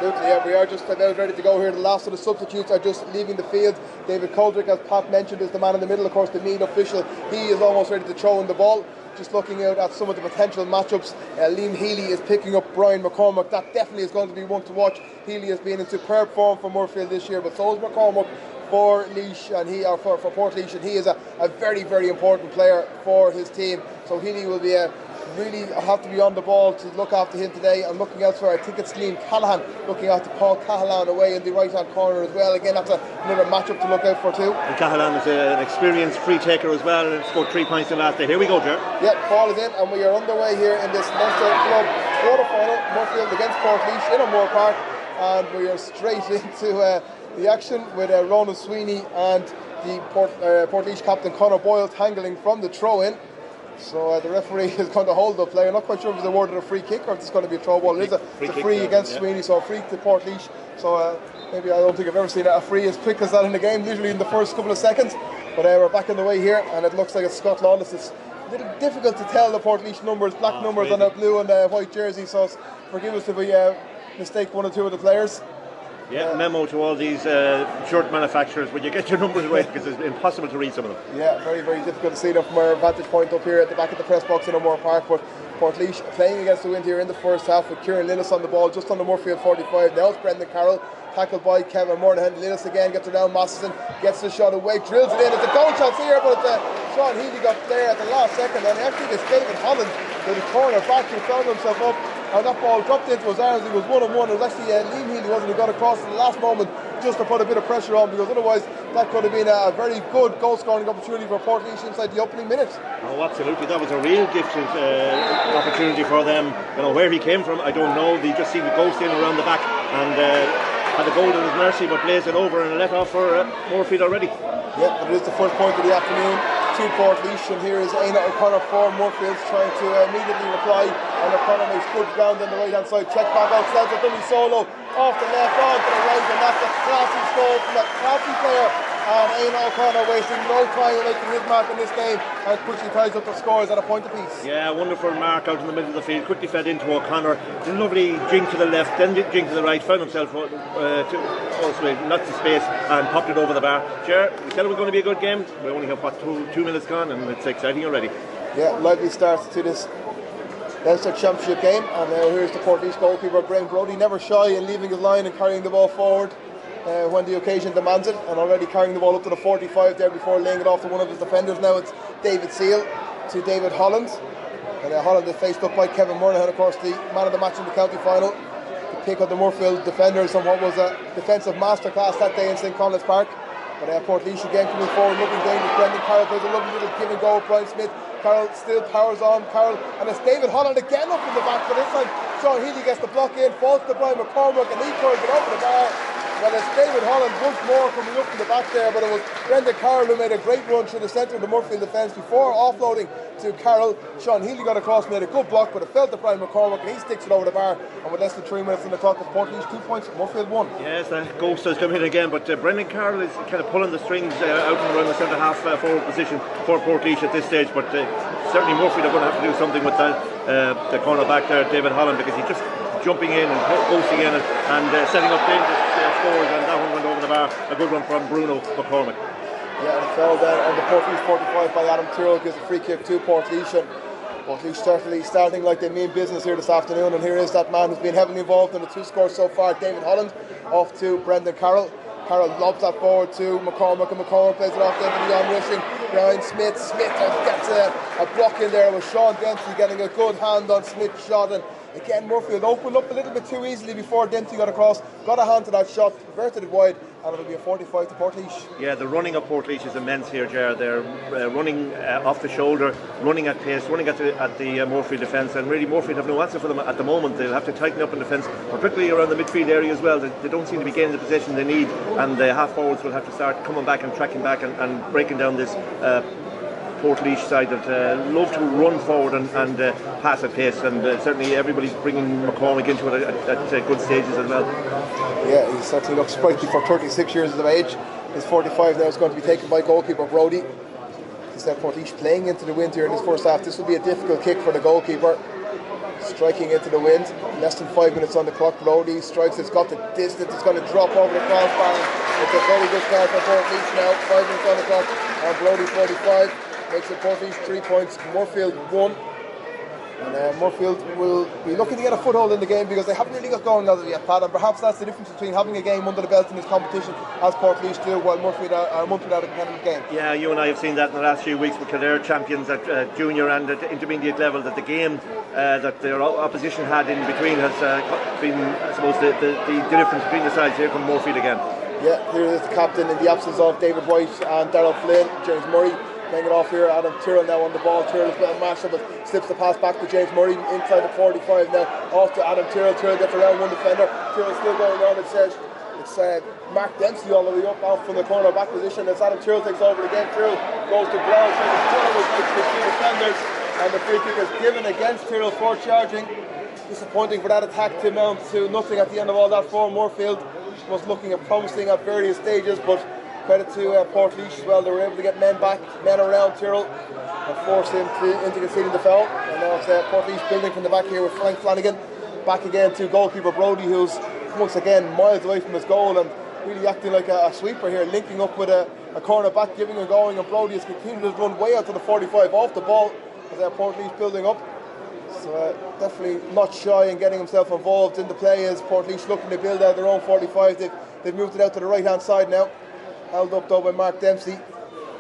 absolutely. Yeah, we are just about ready to go here. The last of the substitutes are just leaving the field. David Coldrick, as Pat mentioned, is the man in the middle. Of course, the Meath official. He is almost ready to throw in the ball. Just looking out at some of the potential matchups, Liam Healy is picking up Brian McCormack. That definitely is going to be one to watch. Healy has been in superb form for Moorefield this year, but so is McCormack for Laois, and for Portlaoise, and he is a very, very important player for his team. So Healy will be really have to be on the ball to look after him today. And looking elsewhere, I think it's Liam Callahan looking after Paul Callahan away in the right hand corner as well. Again, that's another matchup to look out for too. And Callahan is an experienced free taker as well, and scored 3 points in the last day. Here we go, Ger. Yep, ball is in, and we are underway here in this Leinster Club quarter-final, Moorefield against Portlaoise in O'Moore Park, and we are straight into the action with Ronan Sweeney and the Portlaoise captain Conor Boyle tangling from the throw-in. So the referee is going to hold the player. Not quite sure if it's awarded a free kick or if it's going to be a throw ball. It is a free against Sweeney, so a free to Portlaoise. So maybe I don't think I've ever seen a free as quick as that in the game, usually in the first couple of seconds. But we're back in the way here, and it looks like it's Scott Lawless. It's a little difficult to tell the Portlaoise numbers, black numbers on a blue and white jersey, so forgive us if we mistake one or two of the players. Yeah, memo to all these shirt manufacturers: when you get your numbers right, because it's impossible to read some of them. Yeah, very, very difficult to see them from our vantage point up here at the back of the press box in O'Moore Park. But Portlaoise playing against the wind here in the first half with Kieran Lillis on the ball just on the Moorefield 45. Now it's Brendan Carroll, tackled by Kevin Moorfield. Lillis again gets around Masterson, gets the shot away, drills it in. It's a goal chance here, but Sean Healy got there at the last second, and actually it's David Holland, the corner back, who found himself up. And that ball dropped into his arms. He was 1-on-1. It was actually Liam Healy who got across at the last moment just to put a bit of pressure on, because otherwise that could have been a very good goal scoring opportunity for Portlaoise inside the opening minute. Oh, absolutely. That was a real gifted opportunity for them. You know, where he came from, I don't know. They just seemed to ghost in around the back and had the goal at his mercy, but blazed it over and let off for Moorefield already. Yeah, but it is the first point of the afternoon to Portlaoise, and here is Éanna O'Connor for Moorefield trying to immediately reply, and O'Connor makes good ground on the right hand side, check back out, sends a dummy solo off the left on to the right, and that's a classy goal from a classy player. And Éanna O'Connor wasting no time in making his mark in this game and quickly ties up the scores at a point apiece. Yeah, wonderful mark out in the middle of the field, quickly fed into O'Connor, a lovely jink to the left, then jink to the right, found himself lots of space and popped it over the bar. Ger, we said it was going to be a good game. We only have 2 minutes gone, and it's exciting already. Yeah, lively start to this Leinster Championship game, and now here's the Portlaoise goalkeeper Graham Brodie, never shy in leaving his line and carrying the ball forward when the occasion demands it, and already carrying the ball up to the 45 there before laying it off to one of his defenders. Now it's David Seal to David Holland, and Holland is faced up by Kevin Moorfield, of course the man of the match in the county final, to pick up the Moorefield defenders on what was a defensive masterclass that day in St. Conleth's Park. But Portlaoise again coming forward, looking dangerous. Brendan Carroll plays a lovely little give and go with Brian Smith. Carroll still powers on, and it's David Holland again up in the back, but this time Sean Healy gets the block in, falls to Brian McCormack, and he throws it over the bar. Well, it's David Holland once more coming up from the back there, but it was Brendan Carroll who made a great run through the centre of the Moorefield defence before offloading to Carroll. Sean Healy got across, made a good block, but it fell to Brian McCormack, and he sticks it over the bar. And with less than 3 minutes on the clock, it's Portlaoise 2 points, Moorefield 1. Yes, the ghost has come in again, but Brendan Carroll is kind of pulling the strings out and around the centre half forward position for Portlaoise at this stage, but certainly Moorefield are going to have to do something with the corner back there, David Holland, because he's just jumping in and ghosting in and setting up dangerous scores, and that one went over the bar. A good one from Bruno McCormack. Yeah, and it fell down on the Portlaoise 45 by Adam Tyrrell, gives a free kick to Portlaoise. Portlaoise certainly starting like they mean business here this afternoon, and here is that man who's been heavily involved in the 2 scores so far, David Holland, off to Brendan Carroll. Carroll lobs that forward to McCormack, and McCormack plays it off then to the on-rushing Brian Smith. Smith gets a block in there with Sean Dempsey getting a good hand on Smith's shot, and again Moorefield opened up a little bit too easily before Dempsey got across, got a hand to that shot, converted it wide, and it'll be a 45 to Portlaoise. Yeah, the running of Portlaoise is immense here, Ger. They're running off the shoulder, running at pace, running at the Moorefield defence, and really Moorefield have no answer for them at the moment. They'll have to tighten up in defence, particularly around the midfield area as well. They don't seem to be getting the possession they need, and the half forwards will have to start coming back and tracking back and breaking down this Portlaoise side that love to run forward and pass at pace, and certainly everybody's bringing McCormack into it at good stages as well. Yeah, he certainly looks sprightly for 36 years of age. His 45 now is going to be taken by goalkeeper Brodie. He said Portlaoise playing into the wind here in this first half. This will be a difficult kick for the goalkeeper. striking into the wind. Less than 5 minutes on the clock. Brody strikes, it's got the distance, it's going to drop over the crossbar. It's a very good start for Portlaoise now. 5 minutes on the clock, and Brody 45 makes it Portlaoise 3 points, Moorefield 1. And Moorefield will be looking to get a foothold in the game because they haven't really got going as of yet, Pat, and perhaps that's the difference between having a game under the belt in this competition, as Portlaoise do, while Moorefield are a month without a competitive game. Yeah, you and I have seen that in the last few weeks with Kildare champions at junior and at intermediate level, that the game that their opposition had in between has been, I suppose, the difference between the sides. Here come Moorefield again. Yeah, here is the captain in the absence of David White and Darrell Flynn. James Murray playing it off here. Adam Tyrrell now on the ball. Tyrrell is a bit of mash up, but slips the pass back to James Murray inside the 45 now. Off to Adam Tyrrell. Tyrrell gets around one defender. Tyrrell still going on. It's Mark Dempsey all the way up off from the corner back position. As Adam Tyrrell takes over again. Tyrrell goes to ground. Tyrrell was like the two defenders, and the free kick is given against Tyrrell for charging. Disappointing for that attack to mount to nothing at the end of all that for Moorefield. Was looking at promising at various stages, but credit to Portlaoise as well. They were able to get men around Tyrrell and force him into conceding the foul. And now it's Portlaoise building from the back here with Frank Flanagan. Back again to goalkeeper Brody, who's once again miles away from his goal and really acting like a sweeper here, linking up with a corner back, giving and going, and Brody has continued his run way out to the 45 off the ball as Portlaoise building up. So definitely not shy in getting himself involved in the play as Portlaoise looking to build out their own 45. They've moved it out to the right hand side now. Held up though by Mark Dempsey.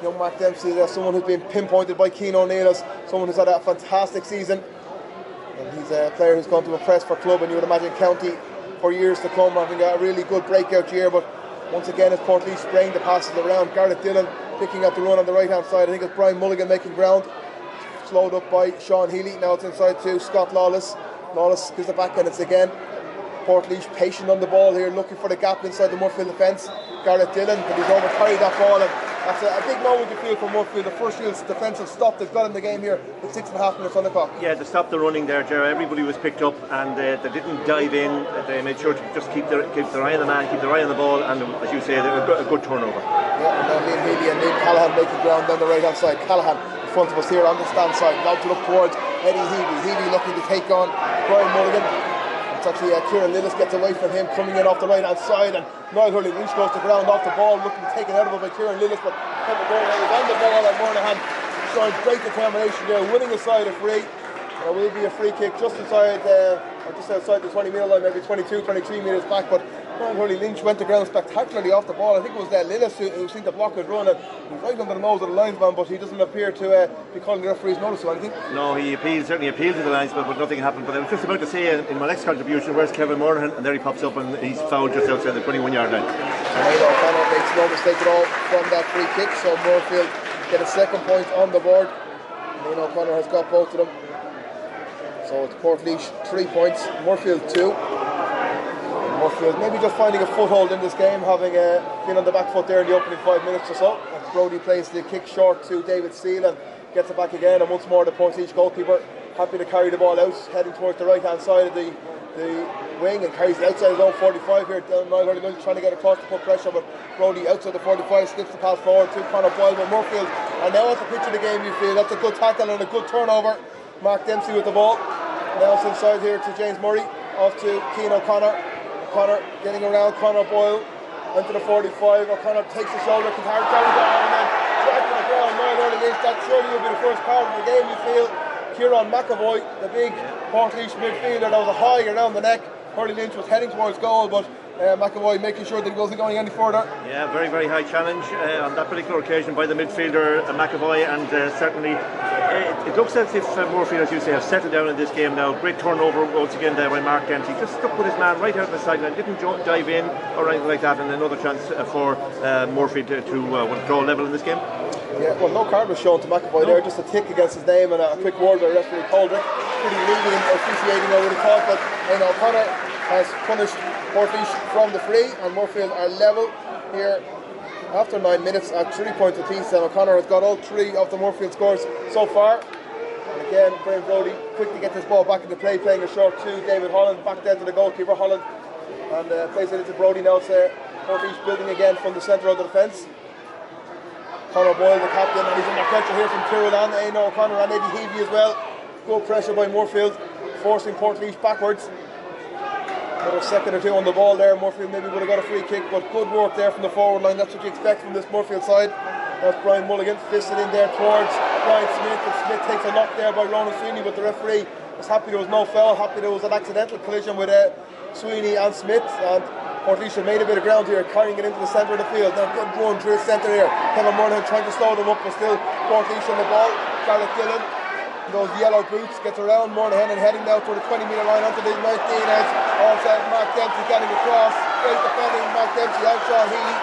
Young Mark Dempsey, there's someone who's been pinpointed by Cian O'Neill as someone who's had a fantastic season. And he's a player who's going to impress for club, and you would imagine county for years to come, having a really good breakout year. But once again, as Portlaoise spraying the passes around, Garrett Dillon picking up the run on the right hand side. I think it's Brian Mulligan making ground. Slowed up by Sean Healy. Now it's inside to Scott Lawless. Lawless gives it back, and it's again Portlaoise patient on the ball here, looking for the gap inside the Moorefield defence. Garrett Dillon, but he's overcarried that ball, and that's a big moment you feel for Moorefield. The first real defensive stop they've got in the game here with 6.5 minutes on the clock. Yeah, they stopped the running there, Gerard. Everybody was picked up, and they didn't dive in. They made sure to just keep their eye on the man, keep their eye on the ball, and as you say, a good turnover. Yeah, and now Liam Healy and Liam Callahan making ground down the right hand side. Callahan in front of us here on the stand side, now to look towards Eddie Heavey. Heavey looking to take on Brian Mulligan. It's actually Kieran Lillis gets away from him, coming in off the right hand side, and Niall Hurley-Lynch goes to ground off the ball, looking to take it out of it by Kieran Lillis, but Kevin Moynihan is on the ball, and Moynihan showing great determination there, winning aside a free. There will be a free kick just inside, or just outside the 20 metre line, maybe 22, 23 metres back, but Niall Hurley-Lynch went to ground spectacularly off the ball. I think it was Lillis who seemed to block his run, and he's right under the nose of the linesman, but he doesn't appear to be calling the referee's notice or anything. No, he certainly appealed to the linesman, but nothing happened. But I was just about to say in my next contribution, where's Kevin Moynihan? And there he pops up, and he's fouled just outside the 21-yard line. And O'Connor makes no mistake at all from that free kick, so Moorefield get a second point on the board. And O'Connor has got both of them. So it's Portlaoise 3 points, Moorefield 2. Moorefield maybe just finding a foothold in this game, having been on the back foot there in the opening 5 minutes or so. As Brody plays the kick short to David Steele and gets it back again, and once more the Portlaoise goalkeeper happy to carry the ball out, heading towards the right hand side of the wing, and carries it outside his own 45 here. Niall Hurley-Lynch trying to get across to put pressure, but Brody outside the 45 skips the pass forward to Conor Boyle, but Moorefield are now at the pitch of the game. You feel that's a good tackle and a good turnover. Mark Dempsey with the ball. Now it's inside here to James Murray, off to Cian O'Connor. O'Connor getting around Conor Boyle into the 45. O'Connor takes the shoulder, can carry down, and then dragging the ground. Niall Hurley-Lynch, that surely will be the first part of the game, you feel. Kieran McAvoy, the big Portlaoise midfielder, that was a high around the neck. Hurley-Lynch was heading towards goal, but McAvoy making sure that he wasn't going any further. Yeah, very, very high challenge on that particular occasion by the midfielder McAvoy, and certainly it looks as if Moorefield, as you say, have settled down in this game now. Great turnover once again there by Mark Dempsey. Just stuck with his man right out on the sideline, didn't dive in or anything like that, and another chance for Moorefield to draw level in this game. Yeah, well, no card was shown to McAvoy there, just a tick against his name and a quick word by referee Calder. Pretty lenient officiating, I would have thought, but O'Connor has punished Portlaoise from the free, and Moorefield are level here after 9 minutes at 3 points apiece, and O'Connor has got all three of the Moorefield scores so far. And again, Brian Brody quickly gets this ball back into play, playing a short to David Holland, back down to the goalkeeper Holland, and plays it into Brody now. It's Portlaoise building again from the centre of the defence. Conor Boyle, the captain, and he's under pressure here from Tyrrell and Aino O'Connor and Eddie Heavey as well. Good pressure by Moorefield. forcing Portlaoise backwards. Another second or two on the ball there. Moorefield maybe would have got a free kick, but good work there from the forward line. That's what you expect from this Moorefield side. That's Brian Mulligan fisted in there towards Brian Smith, and Smith takes a knock there by Ronan Sweeney, but the referee was happy there was no foul, happy there was an accidental collision with Sweeney and Smith, and Portlaoise made a bit of ground here, carrying it into the centre of the field. Now good run through the centre here. Kevin Moynihan trying to slow them up, but still Portlaoise on the ball. Gareth Dillon, those yellow boots, gets around Moynihan and heading now toward the 20-metre line onto the 19 edge. Offside, Mark Dempsey getting across. Great defending, Mark Dempsey, outshot Healy.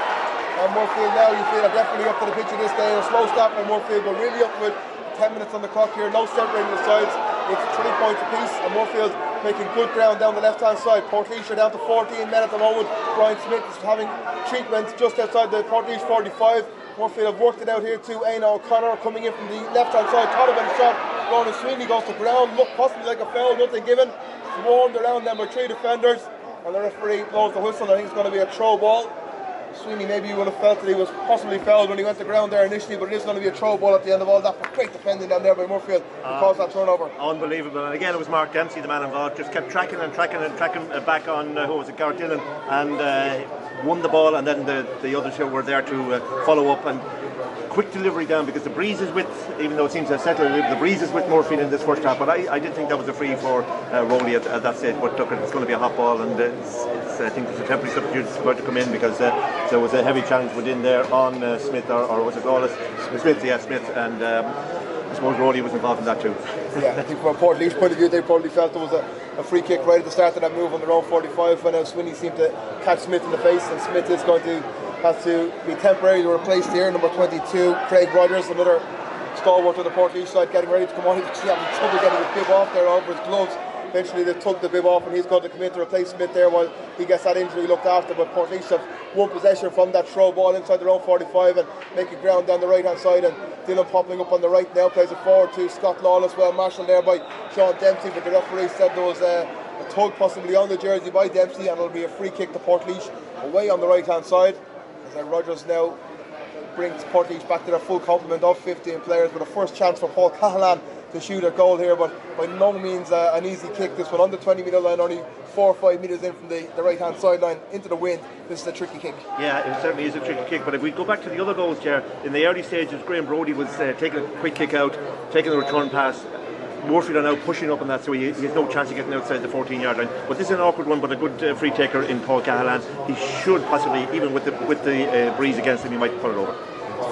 And Moorefield now, you feel, are definitely up to the pitch of this game. A slow start from Moorefield, but really up with 10 minutes on the clock here. No separating the sides. It's 3 points apiece, and Moorefield making good ground down the left-hand side. Portlaoise are down to 14 men at the moment. Brian Smith is having treatment just outside the Portlaoise 45. Moorefield have worked it out here to Éanna O'Connor coming in from the left-hand side. Thought about a shot. Ronan Sweeney goes to ground. Looked possibly like a foul, nothing given. Swarmed around them by 3 defenders, and the referee blows the whistle. I think it's going to be a throw ball. Sweeney maybe would have felt that he was possibly fouled when he went to ground there initially, but it is going to be a throw ball at the end of all that. But great defending down there by Moorefield to cause that turnover. Unbelievable. And again, it was Mark Dempsey, the man involved, just kept tracking back on who was it, Gareth Dillon, and won the ball, and then the other two were there to follow up, and quick delivery down, because the breeze is with, even though it seems to have settled, the breeze is with Moorefield in this first half. But I did think that was a free for Rowley at that stage, but look, it's going to be a hot ball, and I think there's a temporary substitute about to come in, because there was a heavy challenge within there on Smith, or was it Wallace? Smith, yeah, Smith, and I suppose Rowley was involved in that too. Yeah, I think from a Portlaoise point of view, they probably felt there was a free kick right at the start of that move on their own 45, when Sweeney seemed to catch Smith in the face, and Smith is going to have to be temporarily replaced here. Number 22, Craig Rogers, another stalwart of the Portlaoise side, getting ready to come on. He's actually having trouble getting his bib off there over his gloves. Eventually they took the bib off, and he's going to come in to replace Smith there while he gets that injury looked after. But Portlaoise have won possession from that throw ball inside their own 45 and making ground down the right hand side, and Dillon popping up on the right now, plays it forward to Scott Lawless, well marshalled there by Sean Dempsey, but the referee said there was a tug possibly on the jersey by Dempsey, and it'll be a free kick to Portlaoise away on the right hand side. As Rogers now brings Portlaoise back to their full complement of 15 players, with a first chance for Paul Cahalane to shoot a goal here, but by no means an easy kick. This one on the 20-metre line, only 4 or 5 metres in from the right hand sideline into the wind. This is a tricky kick. Yeah, it certainly is a tricky kick, but if we go back to the other goals, Ger, in the early stages, Graham Brodie was taking a quick kick out, taking the return pass. Moorefield are now pushing up on that, so he has no chance of getting outside the 14-yard line. But this is an awkward one, but a good free taker in Paul Cahalane. He should possibly, even with the breeze against him, he might put it over.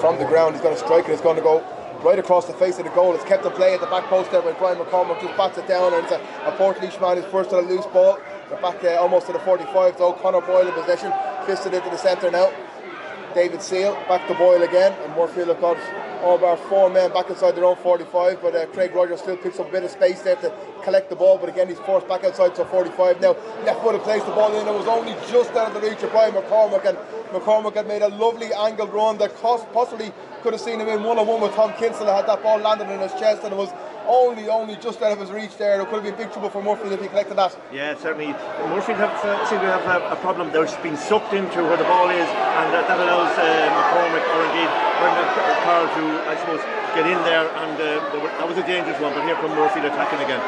From the ground, he's going to strike it. It's going to go right across the face of the goal. It's kept in play at the back post there by Brian McCormack, just bats it down, and it's a Portlaoise man who's first to the loose ball. They're back almost to the 45, though. Conor Boyle in possession, fisted into the centre now. David Seal back to Boyle again, and Moorefield have got all about 4 men back inside their own 45, but Craig Rogers still picks up a bit of space there to collect the ball, but again he's forced back outside to 45 now. Left footed plays the ball in. It was only just out of the reach of Brian McCormack, and McCormack had made a lovely angled run that possibly could have seen him in one-on-one with Tom Kinsella had that ball landed in his chest, and it was only just out of his reach there. It could have been big trouble for Moorefield if he collected that. Yeah, certainly. Moorefield seem to have a problem. They're being sucked into where the ball is, and that allows McCormack, or indeed Brendan Carr, to, I suppose, get in there, and that was a dangerous one, but here come Moorefield attacking again.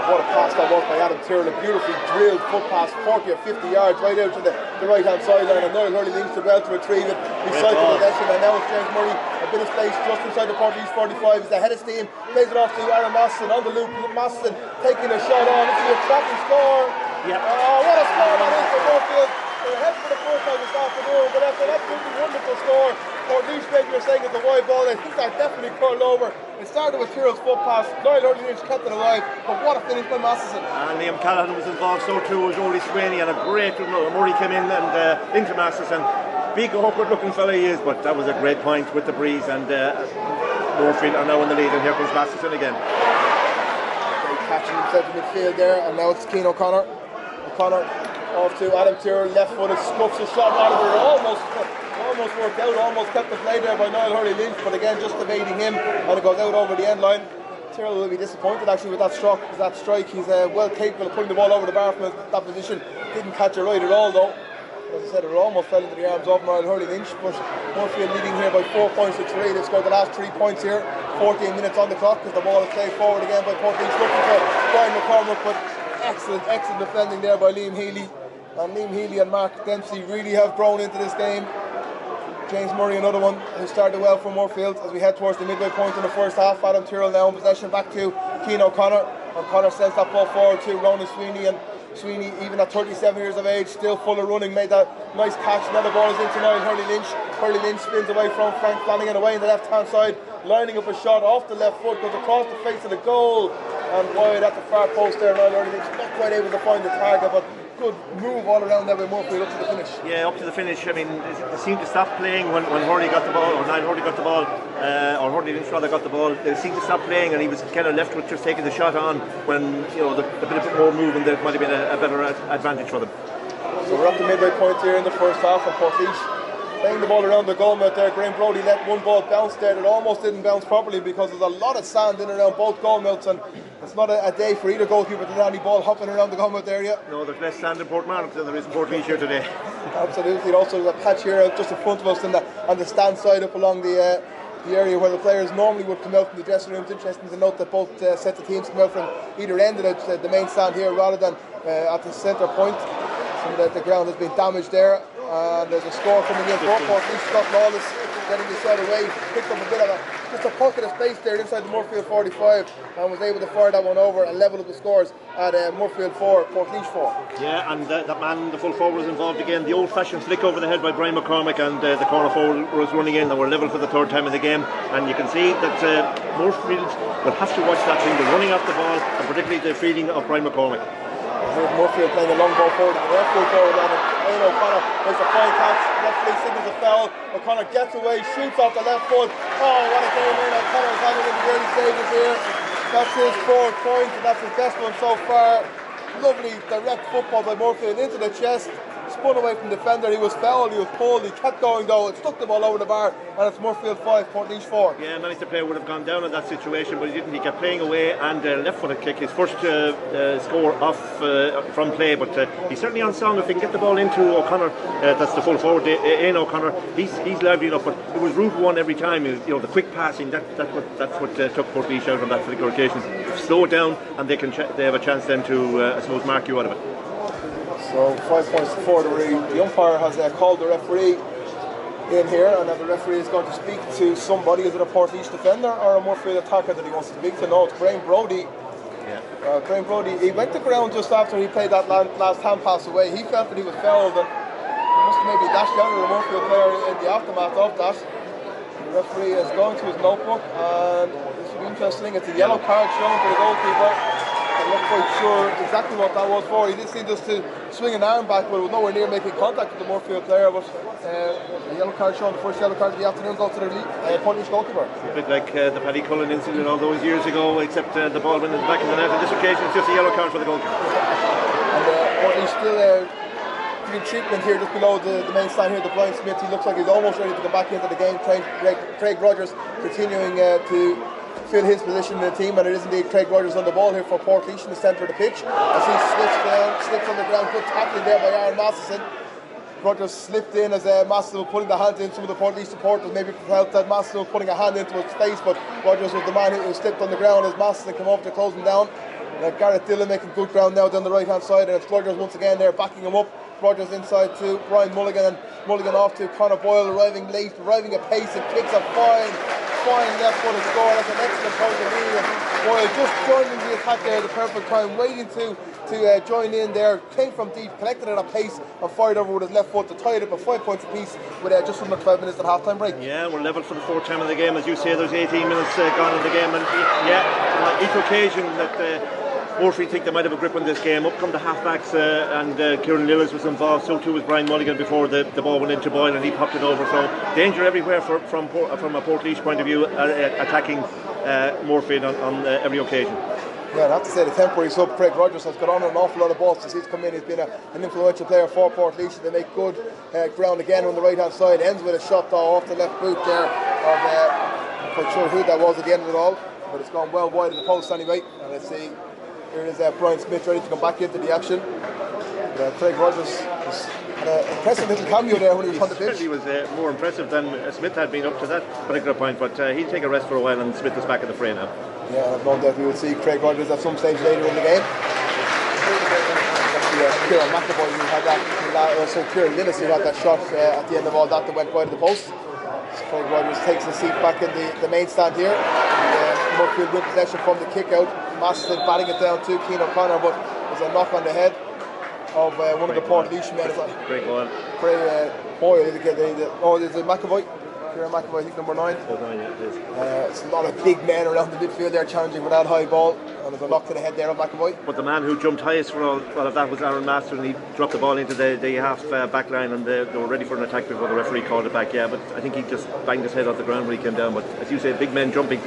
What a pass that was by Adam Tyrrell, a beautifully drilled foot pass, 40 or 50 yards right out to the right hand sideline, and Niall Hurley links the well to retrieve it. Recycled possession, and now it's James Murray, a bit of space just inside the Portlaoise 45. He's ahead of steam, plays it off to Aaron Masson on the loop. Masson taking a shot on. This is a cracking score. Yeah. Oh, what a score that is for Moorefield. They're ahead for the first time this afternoon, but that's an absolutely wonderful score. Portlaoise, maybe you're saying it's a wide ball. I think that definitely curled over. It started with Tyrrell's foot pass. Niall Hurley kept it alive, but what a finish by Masterson. And Liam Callahan was involved, so too was Rory Sweeney, and a great Murray came in and into Masterson. Big awkward looking fella he is, but that was a great point with the breeze, and Moorefield are now in the lead, and here comes Masterson again. Catching himself in midfield there, and now it's Cian O'Connor. O'Connor off to Adam Tyrrell, left footed, scuffs a shot out of it. Almost worked out, almost kept the play there by Niall Hurley Lynch, but again just evading him, and it goes out over the end line. Tyrrell will be disappointed actually with that strike. He's well capable of putting the ball over the bar from that position. Didn't catch it right at all though. As I said, it almost fell into the arms of Niall Hurley-Lynch, but Moorefield leading here by 4 points to 3. They've scored the last 3 points here. 14 minutes on the clock as the ball is played forward again by Portlaoise, looking for Brian McCormick, but excellent defending there by Liam Healy. And Liam Healy and Mark Dempsey really have grown into this game. James Murray, another one who started well for Moorefield as we head towards the midway point in the first half. Adam Tyrrell now in possession, back to Cian O'Connor. O'Connor sends that ball forward to Ronan Sweeney, and Sweeney, even at 37 years of age, still full of running, made that nice catch. Now the ball is into Niall Hurley-Lynch. Hurley-Lynch spins away from Frank Flanagan, away in the left hand side, lining up a shot off the left foot, goes across the face of the goal and wide at the far post there. Niall Hurley-Lynch not quite able to find the target, but good move all around there by Moorefield up to the finish. Yeah, up to the finish. I mean, they seemed to stop playing when Hurley got the ball, or Niall Hurley got the ball, or Hurley-Lynch rather got the ball. They seemed to stop playing, and he was kind of left with just taking the shot on when, you know, a bit more movement, there might have been a better advantage for them. So we're at the midway point here in the first half, and Portlaoise playing the ball around the goalmouth there. Graham Brody let one ball bounce there that almost didn't bounce properly because there's a lot of sand in and around both goalmouths, and it's not a day for either goalkeeper to let any ball hopping around the goalmouth area. No, there's less sand in Portmarnock than there is in Portlaoise here today. Absolutely. And also there's a patch here just in front of us on the stand side up along the area where the players normally would come out from the dressing room. It's interesting to note that both sets of teams come out from either end of the main stand here rather than at the centre point. Some of the ground has been damaged there, and there's a score coming in. Portlaoise, Scott Lawless getting this out away, picked up a bit of just a pocket of space there inside the Moorefield 45 and was able to fire that one over and level up the scores at Moorefield 4, Portlaoise 4. Yeah, and that man, the full forward, was involved again. The old-fashioned flick over the head by Brian McCormick, and the corner forward was running in, and were level for the third time in the game. And you can see that Moorefield will have to watch that thing, the running off the ball, and particularly the feeding of Brian McCormick. Moorefield playing a long ball forward, the left full forward, and O'Connor makes a fine catch. Referee signals a foul. O'Connor gets away, shoots off the left foot. Oh, what a game in! O'Connor's had it in the early stages here. That's his 4th point, and that's his best one so far. Lovely direct football by Moorefield into the chest. Spun away from the defender. He was fouled, he was pulled, he kept going though. It stuck the ball over the bar, and it's Moorefield 5, Portlaoise 4. Yeah, Leinster player would have gone down in that situation, but he didn't. He kept playing away, and left-footed kick, his first score off from play. But he's certainly on song if he can get the ball into O'Connor. That's the full forward, Ian O'Connor. He's lively enough, but it was Route 1 every time. You know, the quick passing. That's what took Portlaoise out on that particular occasion. Slow it down, and they have a chance then to I suppose mark you out of it. So 5 points to 4. The umpire has called the referee in here, and the referee is going to speak to somebody. Is it a Portlaoise defender or a Moorefield attacker that he wants to speak to? No, it's Graham Brody. Yeah. Graham Brody, he went to ground just after he played that last hand pass away. He felt that he was fouled, and he must have maybe dashed out at a Moorefield player in the aftermath of that. The referee is going to his notebook, and this will be interesting. It's a yellow card shown for the goalkeeper. I'm not quite sure exactly what that was for. He did seem just to swing an arm back, but it was nowhere near making contact with the Moorefield player. But a yellow card shown, the first yellow card of the afternoon, goes to the Portlaoise goalkeeper. A bit like the Paddy Cullen incident all those years ago, except the ball went in the back of the net. On this occasion, it's just a yellow card for the goalkeeper. And Portlaoise still giving treatment here just below the main stand here. The Brian Smith, he looks like he's almost ready to come back into the game. Craig Rogers continuing to fill his position in the team, and it is indeed Craig Rogers on the ball here for Portlaoise in the centre of the pitch as he slips on the ground. Good tackling there by Aaron Masterson. Rogers slipped in as Masterson was putting the hand in. Some of the Portlaoise supporters maybe felt that Masterson was putting a hand into his face, but Rogers was the man who slipped on the ground as Masterson came over to close him down. Gareth Dillon making good ground now down the right hand side, and it's Rogers once again there backing him up. Rogers inside to Brian Mulligan, and Mulligan off to Conor Boyle, arriving late, arriving at pace, and kicks a fine left footed score. That's an excellent point of view. Boyle just joining the attack there at the perfect time, waiting to join in there, came from deep, collected it at pace, and fired over with his left foot to tie it up at 5 points apiece with just under 12 minutes at half time break. Yeah, we're level for the 4th time of the game. As you say, there's 18 minutes gone in the game, and yeah, each occasion that Moorefield think they might have a grip on this game. Up come the halfbacks, and Kieran Lillis was involved. So too was Brian Mulligan before the ball went into Boyle, and he popped it over. So danger everywhere from a Portlaoise point of view, attacking Moorefield on every occasion. Yeah, I have to say the temporary sub Craig Rogers has got on an awful lot of balls since he's come in. He's been an influential player for Portlaoise. They make good ground again on the right hand side. Ends with a shot though off the left boot there of I'm not quite sure who that was at the end of it all, but it's gone well wide of the post anyway. And let's see. Here is Brian Smith ready to come back into the action. Craig Rogers had an impressive little cameo there when he was on the pitch. He was more impressive than Smith had been up to that particular point, but he'll take a rest for a while, and Smith is back in the fray now. Yeah, I've known that we will see Craig Rogers at some stage later in the game. Kieran McAvoy who had that, so Kieran Lillis who had that shot at the end of all that went wide of the post. So Craig Rogers takes his seat back in the main stand here. Moorefield with possession from the kick out. Masterson batting it down to Cian O'Connor, but there's a knock on the head of one of the Portlaoise men. Craig Boyle. Boyle, there's a McAvoy. Kieran McAvoy, I think number 9. It's a lot of big men around the midfield there challenging for that high ball, and there's a knock to the head there of McAvoy. But the man who jumped highest for all of that was Aaron Master, and he dropped the ball into the half back line, and they were ready for an attack before the referee called it back. Yeah, but I think he just banged his head off the ground when he came down. But as you say, big men jumping.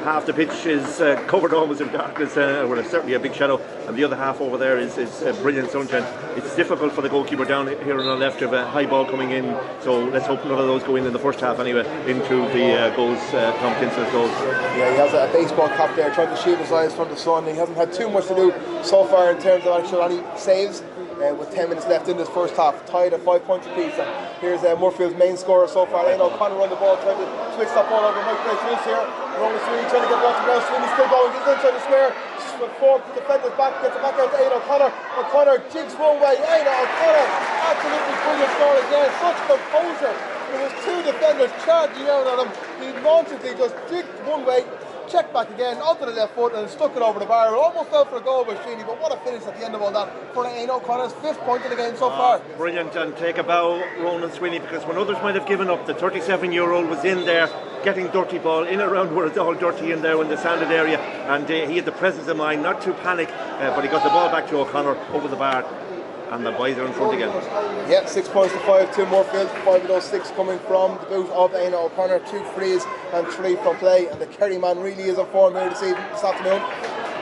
Half the pitch is covered almost in darkness, with certainly a big shadow, and the other half over there is brilliant sunshine. It's difficult for the goalkeeper down here on the left to have a high ball coming in, so let's hope none of those go in the first half anyway, into the goals, Tom Kinsler's goals. Yeah, he has a baseball cap there trying to shield his eyes from the sun. He hasn't had too much to do so far in terms of actually any saves, with 10 minutes left in this first half, tied at 5 points apiece. And here's Moorfield's main scorer so far, Ian O'Connor on the ball, trying to switch that ball over. Mike Grace loose here, Ronan Sweeney trying to get one to ground. Sweeney's still going, he's inside the square, with 4 defenders back, gets it back out to Ian O'Connor. O'Connor jigs one way, Ian O'Connor, absolutely brilliant score again, such composure. There was 2 defenders charging out at him. He nonchalantly just jigged one way, checked back again onto the left foot and stuck it over the bar. Almost out for a goal by Sheeny, but what a finish at the end of all that for Ian O'Connor's 5th point in the game so far. Brilliant, and take a bow, Ronan Sweeney, because when others might have given up, the 37-year-old was in there getting dirty ball in around where it's all dirty in there in the sanded area, and he had the presence of mind not to panic, but he got the ball back to O'Connor over the bar. And the boys are in front again. Yeah, 6 points to 5 to Moorefield. 5 of those 6 coming from the boot of Aina O'Connor. 2 frees and 3 from play. And the Kerry man really is in form here this afternoon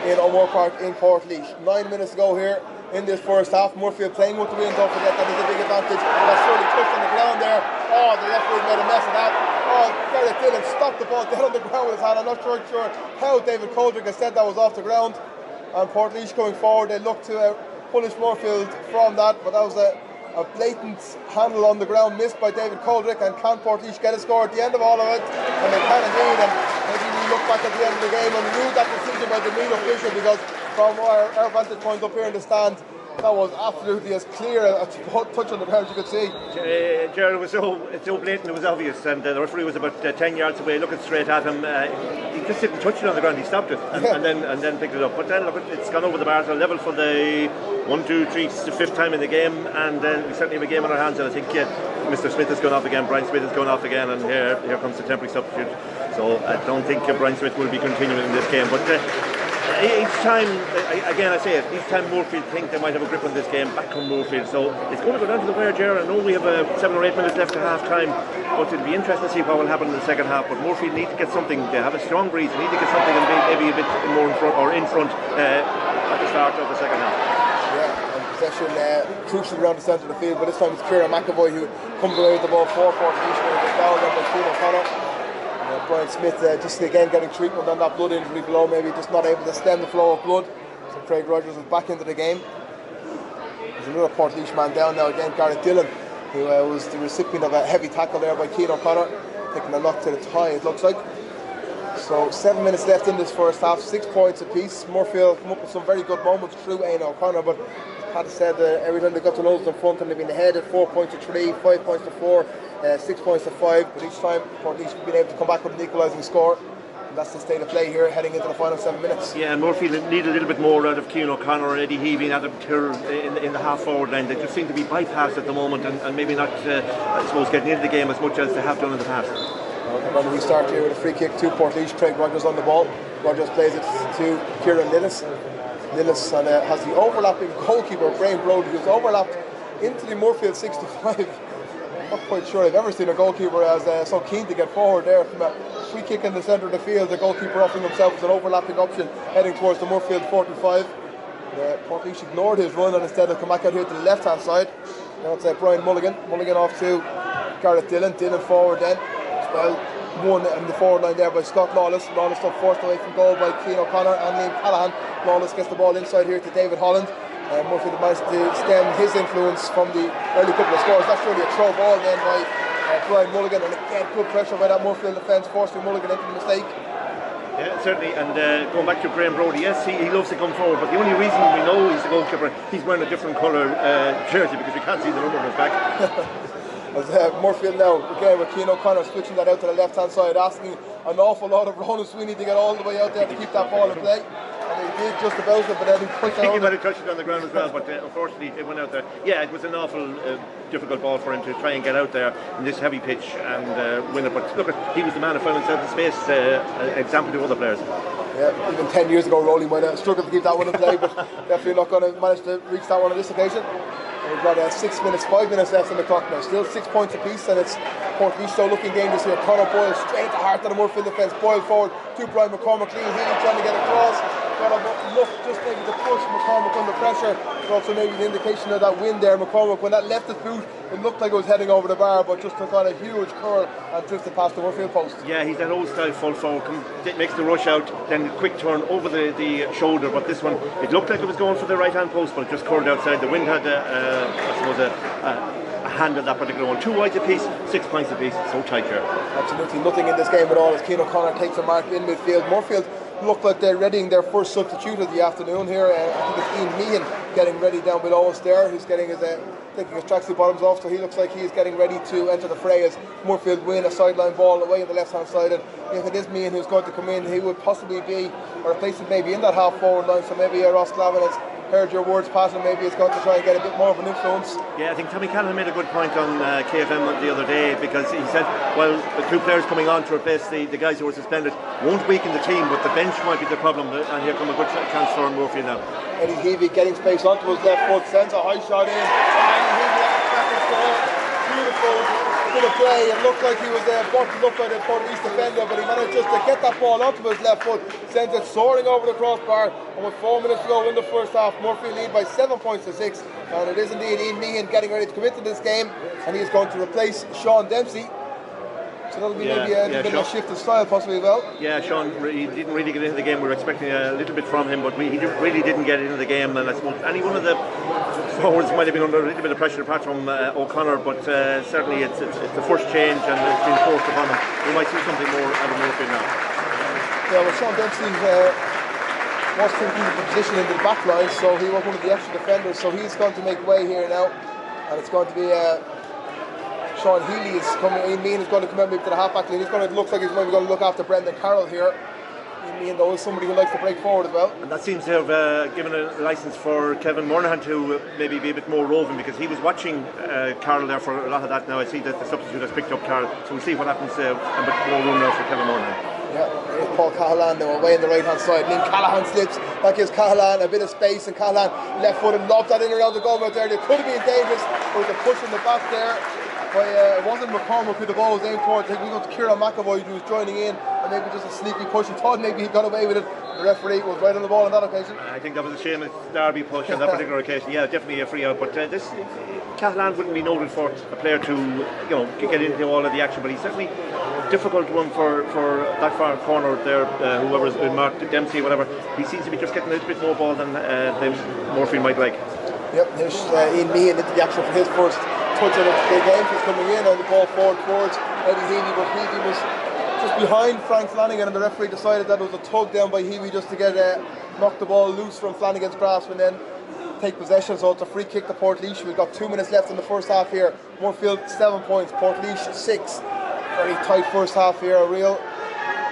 in O'Moore Park in Portlaoise. 9 minutes to go here in this first half. Moorefield playing with the wind, don't forget that is a big advantage. That's surely touched on the ground there. Oh, the referee made a mess of that. Oh, Gareth Dillon stopped the ball down on the ground with his hand. I'm not sure how David Coldrick has said that was off the ground. And Portlaoise going forward, they look to punish Moorefield from that, but that was a blatant handle on the ground missed by David Coldrick. And can Portlaoise get a score at the end of all of it? And they can indeed, and maybe we look back at the end of the game and rule that decision by the lead official, because from our vantage point up here in the stand, that was absolutely as clear a touch on the ground as you could see. Gerald, it's so blatant, it was obvious, and the referee was about 10 yards away looking straight at him. He just didn't touch it on the ground, he stopped it and then picked it up. But then look, it's gone over the bar, so level for the 1, 2, 3, it's the 5th time in the game, and we certainly have a game on our hands. And I think Mr. Smith has gone off again, Brian Smith has gone off again, and here comes the temporary substitute. So I don't think Brian Smith will be continuing in this game. But each time, again I say it, each time Moorefield think they might have a grip on this game, back come Moorefield. So it's going to go down to the wire, Ger. I know we have 7 or 8 minutes left to half time, but it'll be interesting to see what will happen in the second half. But Moorefield need to get something. They have a strong breeze, they need to get something and maybe a bit more in front at the start of the second half. Yeah, and possession crucial around the centre of the field, but this time it's Kieran McAvoy who comes away with the ball for Portlaoise, with the foul done by Cian O'Connor. Brian Smith just again getting treatment on that blood injury below, maybe just not able to stem the flow of blood. So Craig Rogers is back into the game. There's another Portlaoise man down now again, Gareth Dillon, who was the recipient of a heavy tackle there by Cian O'Connor, taking a knock to the thigh it looks like. So 7 minutes left in this first half, 6 points apiece. Moorefield come up with some very good moments through Aina O'Connor, but as Pat said, every time they got to nose in front and they've been ahead at 4 points to 3, 5 points to 4, 6 points to 5, but each time Portlaoise have been able to come back with an equalising score. And that's the state of play here heading into the final 7 minutes. Yeah, and Moorefield need a little bit more out of Cian O'Connor and Eddie Heavey and Adam Tyrrell in the half forward line. They just seem to be bypassed at the moment and maybe not, I suppose, getting into the game as much as they have done in the past. Well, we start here with a free kick to Portlaoise. Craig Rogers on the ball. Rogers plays it to Kieran Lillis. Lillis has the overlapping goalkeeper, Brian Brody, who's overlapped into the Moorefield 65. I'm not quite sure I've ever seen a goalkeeper as so keen to get forward there. From a free kick in the centre of the field, the goalkeeper offering himself as an overlapping option heading towards the Moorefield 45. Portlaoise ignored his run and instead have come back out here to the left hand side. Now it's Brian Mulligan. Mulligan off to Gareth Dillon. Dillon forward then. Well, one in the forward line there by Scott Lawless. Lawless up forced away from goal by Cian O'Connor and Liam Callaghan. Lawless gets the ball inside here to David Holland. Moorefield managed to stem his influence from the early couple of scores. That's really a throw ball then by Brian Mulligan, and again good pressure by that Moorefield defence, forcing Mulligan into the mistake. Yeah, certainly, and going back to Graham Brody, yes, he loves to come forward, but the only reason we know he's the goalkeeper, he's wearing a different colour jersey because we can't see the number on his back. As Moorefield now, again with Cian O'Connor switching that out to the left hand side, asking an awful lot of Ronan Sweeney to get all the way out there to keep that ball in play. And he did just about it, but then he pushed it out. He might have touched it on the ground as well, but unfortunately it went out there. Yeah, it was an awful difficult ball for him to try and get out there in this heavy pitch and win it. But look, he was the man who found himself in space, example to other players. Yeah, even 10 years ago, Rowley might have struggled to keep that one in play, but definitely not going to manage to reach that one on this occasion. We've got 5 minutes left on the clock now. Still 6 points apiece, and it's Portlaoise still looking dangerous here. Conor Boyle straight at the heart of the Moorefield defence. Boyle forward to Brian McCormack. Liam Healy trying to get across. Got a look just maybe to push McCormack under pressure. But also maybe the indication of that wind there. McCormack, when that left his boot, it looked like it was heading over the bar, but just took on a huge curl and drifted past the Moorefield post. Yeah, he's that old style full forward. Makes the rush out, then a quick turn over the shoulder. But this one, it looked like it was going for the right hand post, but it just curled outside. The wind had a hand on that particular one. 2 wides apiece, 6 points apiece. So tight here. Absolutely nothing in this game at all as Cian O'Connor takes a mark in midfield. Moorefield look like they're readying their first substitute of the afternoon here. I think it's Ian Meehan getting ready down below us there, who's getting his taking his tracksuit bottoms off, so he looks like he's getting ready to enter the fray as Moorefield win a sideline ball away on the left hand side. And if it is Meehan who's going to come in, he would possibly be a replacement maybe in that half forward line, so maybe Ross Glavin has heard your words passing, maybe it's going to try and get a bit more of an influence. Yeah, I think Tommy Callahan made a good point on KFM the other day, because he said, well, the 2 players coming on to replace the guys who were suspended won't weaken the team, but the bench might be the problem, and here come a good chance for Moorefield now. Eddie Heavey getting space onto his left foot, sends a high shot in. Eddie Heavey at the second score. Beautiful bit of play. It looked like he was bottled up by the Portlaoise defender, but he managed just to get that ball onto his left foot, sends it soaring over the crossbar, and with 4 minutes to go in the first half, Moorefield lead by 7 points to 6. And it is indeed Ian Meehan getting ready to commit to this game, and he is going to replace Sean Dempsey. So that'll be maybe a little bit of a shift of style possibly as well. Yeah, Sean, he didn't really get into the game. We were expecting a little bit from him, but he really didn't get into the game. And I suppose any one of the forwards might have been under a little bit of pressure apart from O'Connor, but certainly it's the first change and it's been forced upon him. We might see something more out of Moorefield now. Yeah, well, Sean Dempsey was thinking of the position in the back line, so he was one of the extra defenders, so he's going to make way here now, and it's going to be Sean Healy is coming. Ian Meehan is going to come out maybe to the half-back line. It looks like he's maybe going to look after Brendan Carroll here. Ian Meehan, though, is somebody who likes to break forward as well. And that seems to have given a licence for Kevin Moynihan to maybe be a bit more roving, because he was watching Carroll there for a lot of that. Now I see that the substitute has picked up Carroll, so we'll see what happens a bit more room now for Kevin Moynihan. Yeah, here's Paul Cahalane now away on the right hand side. Liam Callahan slips, that gives Cahalane a bit of space, and Cahalane left footed lobbed that in around the goal out there. They could have been dangerous, but with the push in the back there. It wasn't McCormack who the ball was aimed towards. I think we got to Kieran McAvoy who was joining in, and maybe just a sneaky push. He thought maybe he got away with it. The referee was right on the ball on that occasion. I think that was a Seamus Darby push on that particular occasion. Yeah, definitely a free out. But this Cahalane wouldn't be noted for a player to get into all of the action, but he's certainly a difficult one for that far corner there. Whoever's Mark Dempsey, whatever, he seems to be just getting a little bit more ball than Moorefield might like. Yep, there's Ian Meehan into the action for his first touch of the game. He's coming in on the ball forward towards Eddie Heavey, but Heavey was just behind Frank Flanagan, and the referee decided that it was a tug down by Heavey just to get knock the ball loose from Flanagan's grasp and then take possession. So it's a free kick to Portlaoise. We've got 2 minutes left in the first half here. Moorefield 7 points, Portlaoise 6. Very tight first half here, a real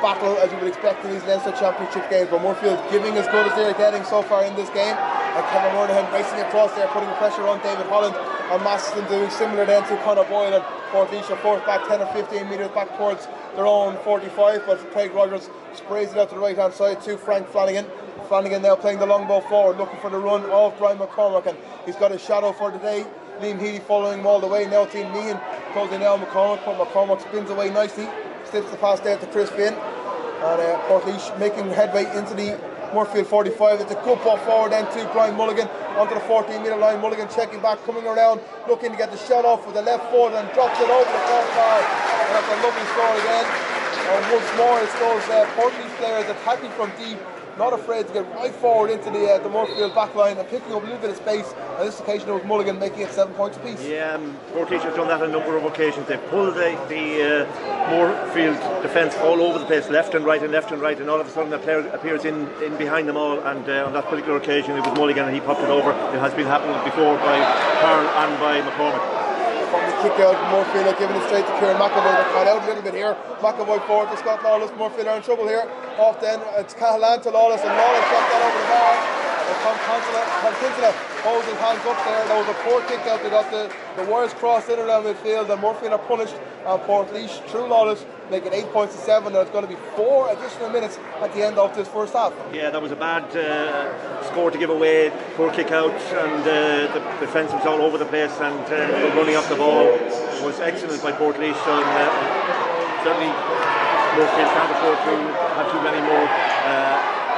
battle as you would expect in these Leinster Championship games, but Moorefield giving as good as they're getting so far in this game. And Kevin Moynihan racing across there, putting pressure on David Holland, and Masterson doing similar then to Conor Boyle, and Portlaoise are forced back 10 or 15 metres back towards their own 45, but Craig Rogers sprays it out to the right hand side to Frank Flanagan. Flanagan now playing the long ball forward, looking for the run of Brian McCormack, and he's got his shadow for today. Liam Healy following him all the way. Now Team Meehan closing now McCormack, but McCormack spins away nicely, slips the pass there to Chris Finn, and Portlaoise making headway into the Moorefield 45. It's a good ball forward then to Brian Mulligan onto the 14-metre line. Mulligan checking back, coming around, looking to get the shot off with the left foot and drops it over the crossbar. And that's a lovely score again. And once more, it's those Portlaoise players attacking from deep, not afraid to get right forward into the Moorefield back line and picking up a little bit of space. On this occasion it was Mulligan making it 7 points apiece. Yeah, Portlaoise has done that on a number of occasions. They pull the Moorefield defence all over the place, left and right, and all of a sudden a player appears in behind them all, and on that particular occasion it was Mulligan and he popped it over. It has been happening before by Carl and by McCormick. From the kick out, Moorefield are giving it straight to Kieran McAvoy. They're caught out a little bit here. McAvoy forward to Scott Lawless. Moorefield are in trouble here. Off then, it's Cahalan to Lawless, and Lawless shot that over the bar. And Tom Kinsella holds his hands up there. That was a poor kick out. They got the wires crossed in around midfield, and Moorefield are punished. And Portlaoise, through Lawless, making 8 points to 7. And it's going to be 4 additional minutes at the end of this first half. Yeah, that was a bad score to give away. Poor kick out, and the defence was all over the place, and running off the ball was excellent by Portlaoise. So certainly Moorefield can't afford to have too many more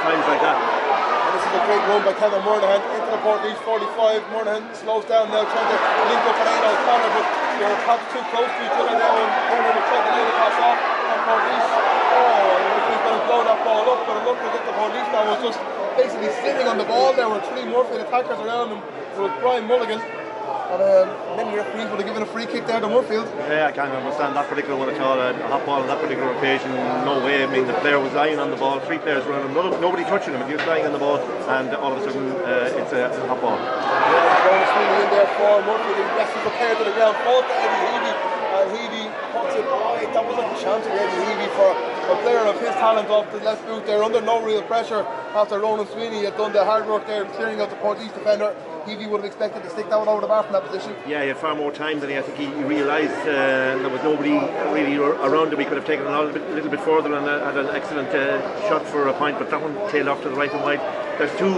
times like that. And this is a great run by Kevin Moynihan into the Portlaoise 45. Moynihan slows down now, trying to link up an 8 corner, but they're perhaps too close to each other now, and Moynihan will try to lay the pass off on Portlaoise. He's going to blow that ball up, but it looked as if the Portlaoise man was just basically sitting on the ball there with 3 Moorefield attackers around him. It was Brian Mulligan. And many referees would have given a free kick there to Moorefield. Yeah, I can't understand that particular one at all. A hot ball on that particular occasion, no way. I mean, the player was lying on the ball, 3 players were on him, nobody touching him. He was lying on the ball, and all of a sudden it's a hot ball. Yeah, Jonas swinging in there for Moorefield. He wrestles the player to the ground, falls to Eddie Heavey, and Heavey puts it right. That was like a chance for Eddie Heavey for a player of his talent off the left boot there, under no real pressure after Ronan Sweeney had done the hard work there, clearing out the Portlaoise defender. Heavey would have expected to stick that one over the bar from that position. Yeah, he had far more time than I think he realised. There was nobody really around him. He could have taken it a little bit further and had an excellent shot for a point, but that one tailed off to the right and wide. There's 2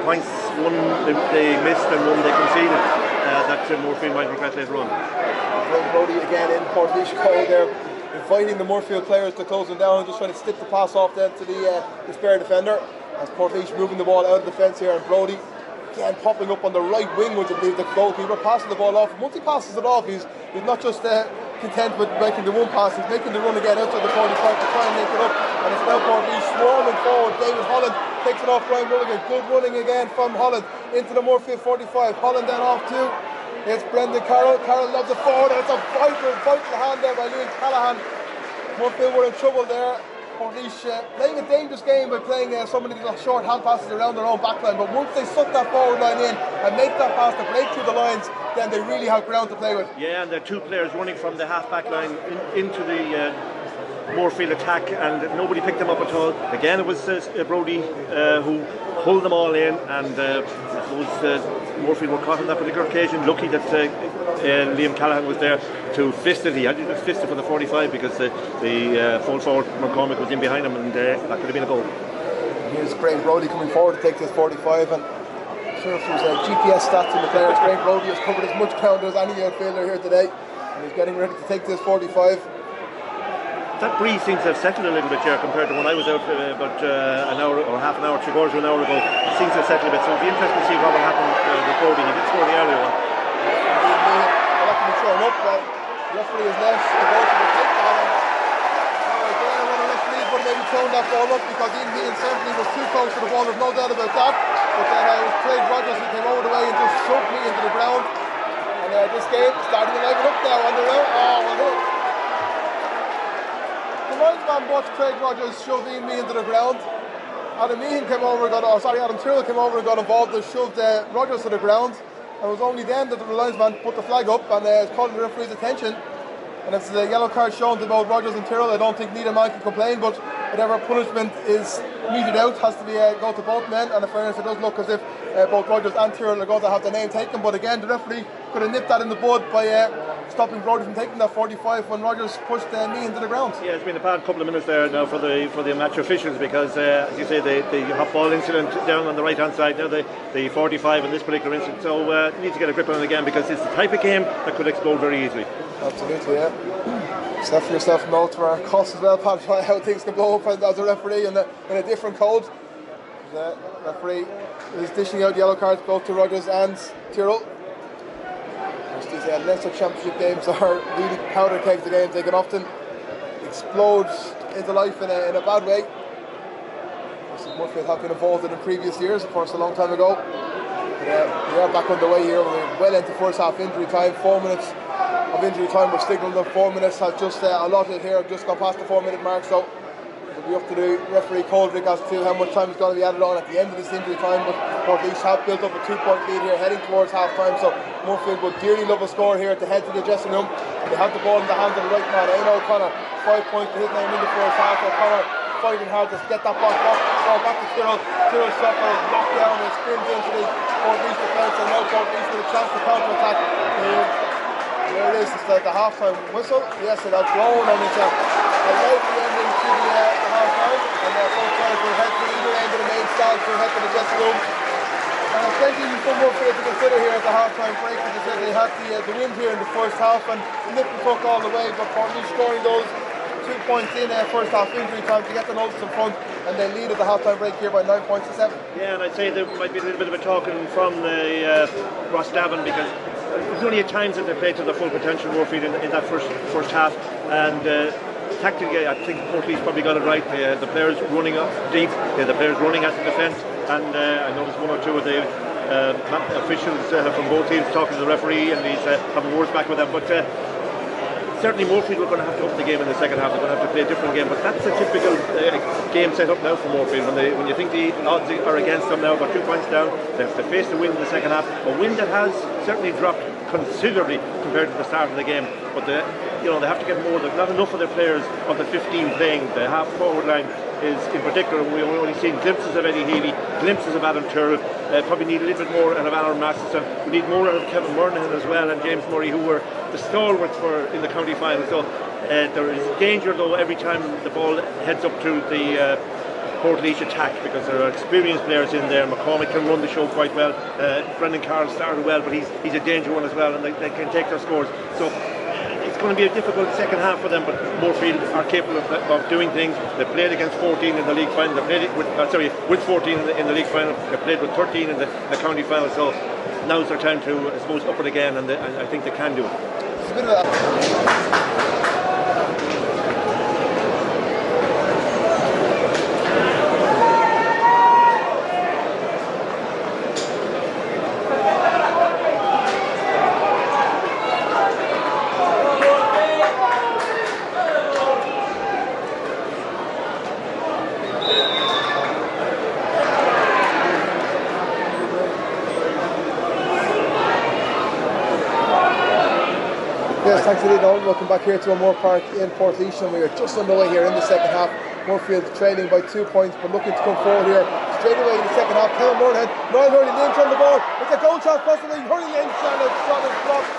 points, one they missed and one they conceded, that Moorefield might regret later on. Brody again in Portlaoise goal there, inviting the Moorefield players to close them down and just trying to slip the pass off then to the spare defender, as Portlaoise moving the ball out of the fence here, and Brody again popping up on the right wing, which I believe the goalkeeper, passing the ball off. And once he passes it off, he's not just content with making the one pass, he's making the run again outside the 45 to try and link it up. And it's now Portlaoise swarming forward. David Holland takes it off Brian Mulligan. Good running again from Holland into the Moorefield 45. Holland then off too. It's Brendan Carroll. Carroll loves it forward, and it's a vital hand there by Liam Callahan. Moorefield were in trouble there. Portlaoise playing a dangerous game by playing so many little short hand passes around their own backline, but once they suck that forward line in and make that pass to break through the lines, then they really have ground to play with. Yeah, and there are 2 players running from the half back line into the Moorefield attack, and nobody picked them up at all. Again, it was Brody who pulled them all in, and Moorefield were caught on that particular occasion. Lucky that Liam Callahan was there to fist it. He had to just fist it for the 45 because the full forward McCormick was in behind him, and that could have been a goal. Here's Graham Brody coming forward to take this 45, and I'm sure if there's GPS stats in the players, Graham Brody has covered as much ground as any outfielder here today, and he's getting ready to take this 45. That breeze seems to have settled a little bit here compared to when I was out about an hour or half an hour, 3/4 of an hour ago. It seems to have settled a bit, so it'll be interesting to see what will happen with Brody. He did score the earlier one. They're not going to throw him up, but the referee is left to go to the takedown. Again, I want to referee would have maybe thrown that ball up because Ian Meehan certainly was too close to the ball, there's no doubt about that. But then it was Craig Rogers who came over the way and just shoved me into the ground. And this game starting to liven up now on the road. The linesman watched Craig Rogers shove Ian Meehan into the ground. Adam Tyrrell came over and got involved and shoved Rogers to the ground. And it was only then that the linesman put the flag up and called the referee's attention. And if the yellow card shown to both Rogers and Tyrrell, I don't think neither man can complain, but whatever punishment is meted out has to be go to both men. And in fairness, it does look as if both Rogers and Tyrrell are going to have their name taken. But again, the referee could have nipped that in the bud by stopping Brody from taking that 45 when Rogers pushed me into the ground. Yeah, it's been a bad couple of minutes there now for the match officials because, as you say, the hot ball incident down on the right hand side, now the 45 in this particular incident. So need to get a grip on it again because it's the type of game that could explode very easily. Absolutely, yeah. Step for yourself note for our costs as well, Pat, how things can blow up as a referee in a different code. The referee is dishing out yellow cards both to Rogers and Tyrrell. These Leinster Championship games are really powder kegs of games. They can often explode into life in a bad way. Moorefield have been involved in previous years, of course, a long time ago. We are back underway here. We're well into first half injury time. 4 minutes of injury time. We're signalled that 4 minutes have just allotted here. Just gone past the 4 minute mark, so it'll be up to the referee Coldrick as to how much time is going to be added on at the end of this injury time. But Portlaoise have built up a 2-point lead here, heading towards half time. So Moorefield would dearly love a score here to head to the dressing room. They have the ball in the hands of the right man, Aidan O'Connor. 5 points to hit now in the first half. O'Connor fighting hard to get that back to Tyrrell. Tyrrell shot for locked down and spins into the Portlaoise defence, and now Portlaoise with a chance to counter attack. There it is, it's the half time whistle. Yes, it has blown, and it's a likely ending to the half time. And both sides will head to either end of the main stand, will head to the dressing room. Plenty for Moorefield to consider here at the half time break. As I said, they had the win here in the first half and nipped the puck all the way, but Portlaoise scoring those 2 points in first half injury time to get the notice in front, and they lead at the half-time break here by 9 points to 7. Yeah, and I'd say there might be a little bit of a talking from the Roslavin, because there's only at times that they played to their full potential, Moorefield, in that first half, and tactically I think Portlaoise probably got it right. The players running up deep, the players running at the defence, and I noticed one or two of the officials from both teams talking to the referee, and he's having words back with them, but certainly Moorefield are going to have to open the game in the second half. They're going to have to play a different game, but that's a typical game set up now for Moorefield. When you think the odds are against them now, got 2 points down, they have to face the wind in the second half, a wind that has certainly dropped considerably compared to the start of the game, but they have to get more. There's not enough of their players of the 15 playing. The half forward line is in particular, we've only seen glimpses of Eddie Healy, glimpses of Adam Tyrrell. Probably need a little bit more out of Alan Masterson. We need more out of Kevin Murnahan as well, and James Murray, who were the stalwarts in the county final. So there is danger though every time the ball heads up to the Portlaoise attack, because there are experienced players in there. McCormick can run the show quite well. Brendan Carroll started well, but he's a danger one as well, and they can take their scores. So it's going to be a difficult second half for them, but Moorefield are capable of doing things. They played against 14 in the league final. They played it with 14 in the league final. They played with 13 in the county final. So now's their time to, I suppose, up it again, and I think they can do it. It's a bit of Thanks indeed, Owen. Welcome back here to O'Moore Park in Portlaoise, and we are just underway here in the second half. Moorefield trailing by 2 points, but looking to come forward here straight away in the second half. Kevin Murnahan, Niall Hurley Lynch on the ball. It's a goal shot possibly. Hurley Lynch shot is blocked,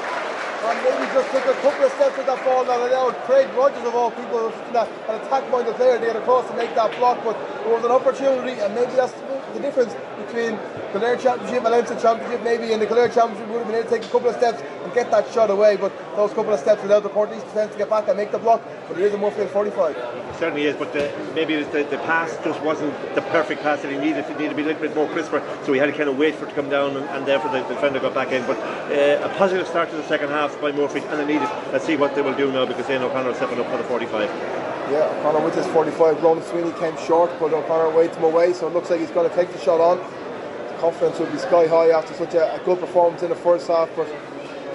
and maybe just took a couple of steps with that ball and allowed Craig Rogers of all people, an attack-minded player, to get across to make that block. But there was an opportunity, and maybe that's the difference between the Kildare Championship and Leinster Championship. Maybe in the Kildare Championship would have been able to take a couple of steps and get that shot away, but those couple of steps allowed the Portlaoise defence to get back and make the block. But it is a Moorefield 45. It certainly is, but maybe the pass just wasn't the perfect pass that he needed. It needed to be a little bit more crisper, so he had to kind of wait for it to come down, and therefore the defender got back in. But a positive start to the second half by Moorefield, and they need it. Let's see what they will do now, because Aidan O'Connor is stepping up for the 45. Yeah, O'Connor with his 45. Ronan Sweeney came short, but O'Connor waits him away, so it looks like he's going to take the shot on. His confidence will be sky high after such a good performance in the first half, but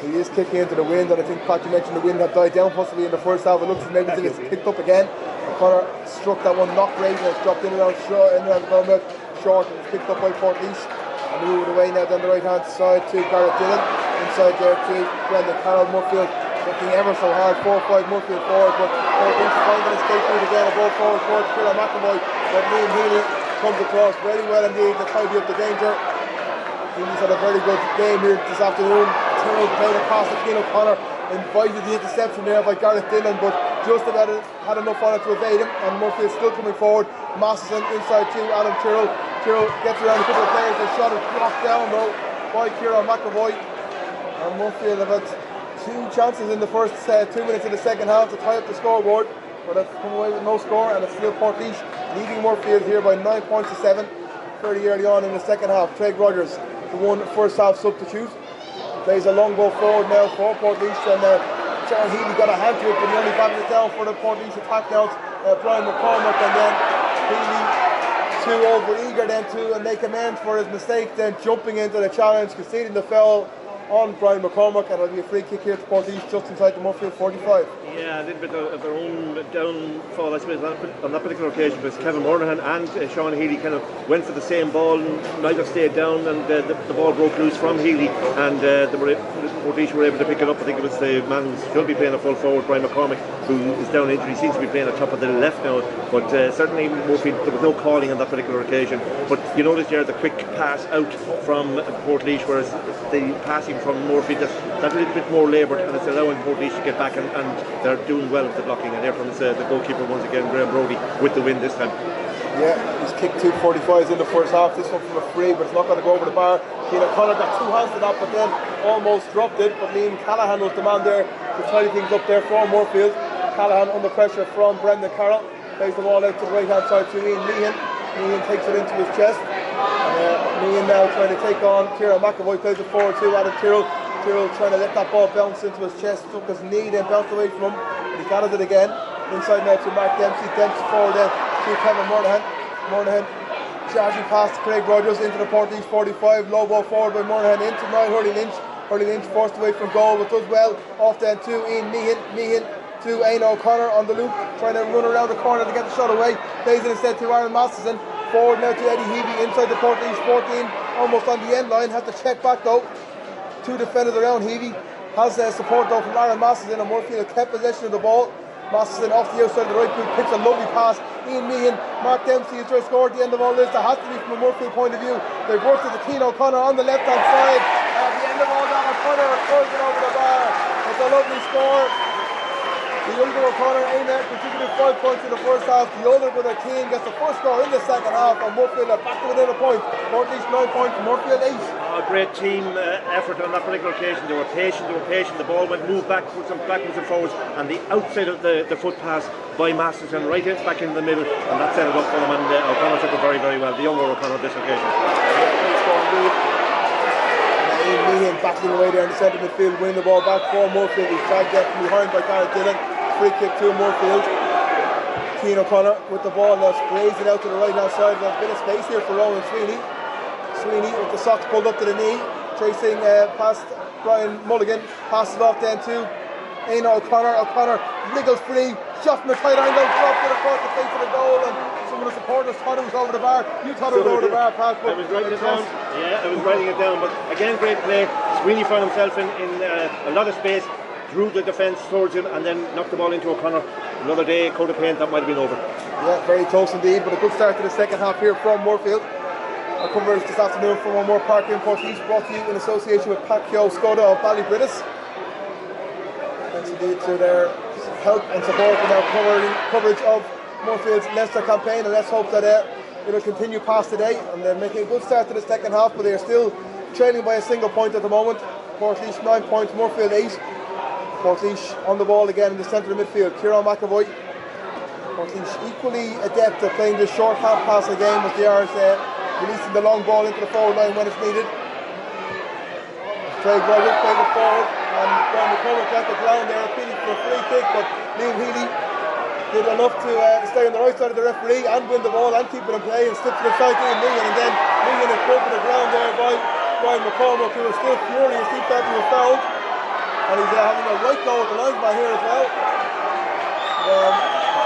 he is kicking into the wind, and I think Pat, you mentioned the wind had died down possibly in the first half. It looks like maybe it's picked up again. O'Connor struck that one, knocked Raven, and it's dropped in and out short, and it's picked up by Portlaoise. And moving away now down the right hand side to Garrett Dillon, inside there to Brendan Carroll. Moorefield looking ever so hard, 4-5 Moorefield forward, but Portlaoise finding an escape route again, a ball forward towards Kieran McAvoy, but Liam Healy comes across very well indeed to tidy up the danger. Healy's had a very good game here this afternoon. Tyrrell played across to Cian O'Connor, invited the interception there by Garrett Dillon, but just about had enough on it to evade him, and Moorefield still coming forward. Masterson inside to Adam Tyrrell. Tyrrell gets around a couple of players, the shot is blocked down though by Kieran McAvoy, and Moorefield have had two chances in the first 2 minutes of the second half to tie up the scoreboard, but have come away with no score, and it's still Portlaoise leading Moorefield here by 9 points to 7 fairly early on in the second half. Craig Rogers, the one first half substitute, plays a long ball forward now for Portlaoise, and John Healy got a hand to it, but he only batted it down for the Portlaoise attack now. Brian McCormick, and then Healy too over-eager then to make amends for his mistake, then jumping into the challenge, conceding the foul on Brian McCormack, and it'll be a free kick here to Portlaoise just inside the Moorefield 45. Yeah, a little bit of their own downfall, I suppose, on that particular occasion, because Kevin Moorhan and Sean Healy kind of went for the same ball, and neither stayed down, and the ball broke loose from Healy, and Portlaoise were able to pick it up. I think it was the man who should be playing a full forward, Brian McCormack, who is down injured. He seems to be playing at top of the left now, but certainly Moorefield, there was no calling on that particular occasion. But you notice there the quick pass out from Portlaoise, whereas the passing from Moorefield, that's a little bit more laboured, and it's allowing Portlaoise to get back, and they're doing well with the blocking, and there comes the goalkeeper once again, Graham Brody, with the win this time. Yeah, he's kicked 2 45s in the first half, this one from a free, but it's not going to go over the bar. Cian O'Connor got 2 hands to that, but then almost dropped it, but Liam Callaghan was the man there to tidy things up there for Moorefield. Callaghan under pressure from Brendan Carroll, plays the ball out to the right hand side to Ian Meehan. Meehan takes it into his chest, and Meehan now trying to take on Kieran McAvoy, plays it forward to Adam Tyrrell. Tyrrell trying to let that ball bounce into his chest, took his knee, then bounced away from him, but he got it again. Inside now to Mark Dempsey, Dempsey forward then to Kevin Moorhan. Moorhan charging past Craig Rogers into the Portlaoise 45, low ball forward by Moorhan into Niall Hurley Lynch. Hurley Lynch forced away from goal, but does well. Off then to Ian Meehan. Meehan to Aina O'Connor on the loop, trying to run around the corner to get the shot away. Plays it instead to Aaron Masterson. Forward now to Eddie Heavey inside the Portlaoise 14, almost on the end line. Has to check back though. 2 defenders around Heavey. Has support though from Aaron Masterson, and Moorefield kept possession of the ball. Masterson off the outside of the right foot, picks a lovely pass. Ian Meehan, Mark Dempsey is trying to score at the end of all this. There has to be from a Moorefield point of view. They've worked with the Cian O'Connor on the left hand side. And at the end of all that, O'Connor throws it over the bar. It's a lovely score. The younger O'Connor, Aina, contributed 5 points in the first half. The older brother Cian gets the first score in the second half, and Moorefield are back to within a point. Portlaoise 9 points, Moorefield 8. A great team effort on that particular occasion. They were patient. The ball moved backwards and forwards, and the outside of the foot pass by Masterson right in, back in the middle, and that set it up for them, and O'Connor took it very, very well. The younger O'Connor this occasion. Ian Meehan battling away there in the centre midfield, winning the ball back for Moorefield. He's dragged out from behind by Gareth Dillon. Free kick to Moorefield. Cian O'Connor with the ball now, sprays it out to the right hand side. There's a bit of space here for Rowan Sweeney. Sweeney with the socks pulled up to the knee, tracing past Brian Mulligan. Passes off then to Aina O'Connor. O'Connor wriggles free, shot from a tight angle, dropped it across the face of the goal, and some of the supporters thought it was over the bar. You thought it was over the bar, Pat. I was writing it down. Yeah, I was writing it down. But again, great play. Sweeney found himself in a lot of space, drew the defence towards him, and then knocked the ball into O'Connor. Another day, coat of paint, that might have been over. Yeah, very close indeed, but a good start to the second half here from Moorefield. Our coverage this afternoon from our Moore Park in Portlaoise, brought to you in association with Pacquiao Skoda of Ballybrittis. Thanks indeed to their help and support in our coverage of Moorfield's Leinster campaign, and let's hope that it will continue past today, and they're making a good start to the second half, but they are still trailing by a single point at the moment. Portlaoise 9 points, Moorefield 8. Portlaoise on the ball again in the centre of midfield. Kieran McAvoy. Portlaoise equally adept at playing this short half passing game as they are releasing the long ball into the forward line when it's needed. Craig Rogers plays it forward, and Brian McCormack got the ground there appealing for a free kick, but Liam Healy did enough to stay on the right side of the referee and win the ball and keep it in play, and slipped to the side to Ian Meehan, and then Meehan is put to the ground there by Brian McCormack, who is still furious. He thought he was fouled, and he's having a right go at the linesman here as well.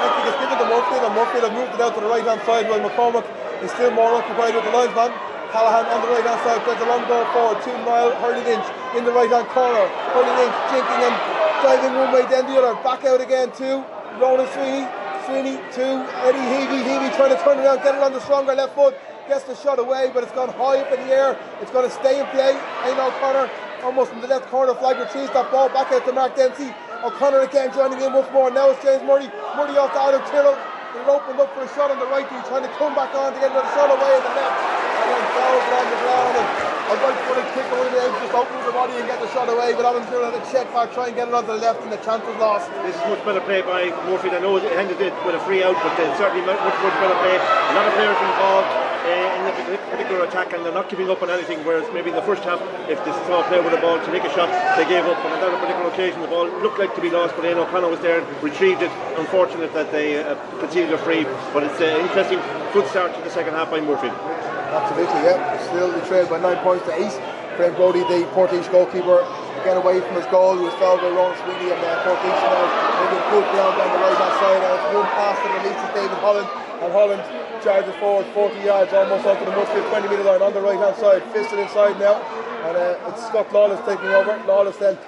I think it's given to Moorefield, and Moorefield have moved it out to the right hand side while McCormack is still more occupied with the linesman. Callaghan on the right hand side plays a long ball forward to Niall Hurley Lynch in the right hand corner. Hurley Lynch jinking and diving one way then the other, back out again to Ronan Sweeney. Sweeney to Eddie Heavey. Heavey trying to turn around, get it on the stronger left foot, gets the shot away, but it's gone high up in the air. It's going to stay in play. Aina O'Connor almost in the left corner flag retrieves that ball back out to Mark Dempsey. O'Connor again joining in once more. Now it's James Murray. Murray off to Adam Tyrrell. They're opened up for a shot on the right. He's trying to come back on to get another shot away on the left. And then fouled on the ground. And a right footed kick over the edge, just open the body and get the shot away. But Adam Tyrrell had a check back, try and get it onto the left, and the chance was lost. This is much better play by Moorefield. I know it ended it with a free out, but certainly much better play. A lot of players involved in the particular attack and they're not giving up on anything, whereas maybe in the first half, if they saw a player with the ball to take a shot, they gave up. And on that particular occasion, the ball looked like to be lost, but Aidan O'Connor was there and retrieved it. Unfortunate that they conceded a free, but it's an interesting good start to the second half by Moorefield. Absolutely, yeah. Still they trailed by 9 points to 8. Graham Brody, the Portlaoise goalkeeper, again away from his goal. He was fouled by Ron Sweeney, and Portlaoise now making good ground down the right hand side. And it's one pass that releases David Holland, and Holland charges forward 40 yards almost onto the Moorefield 20-metre line on the right hand side. Fisted inside now, and it's Scott Lawless taking over. Lawless then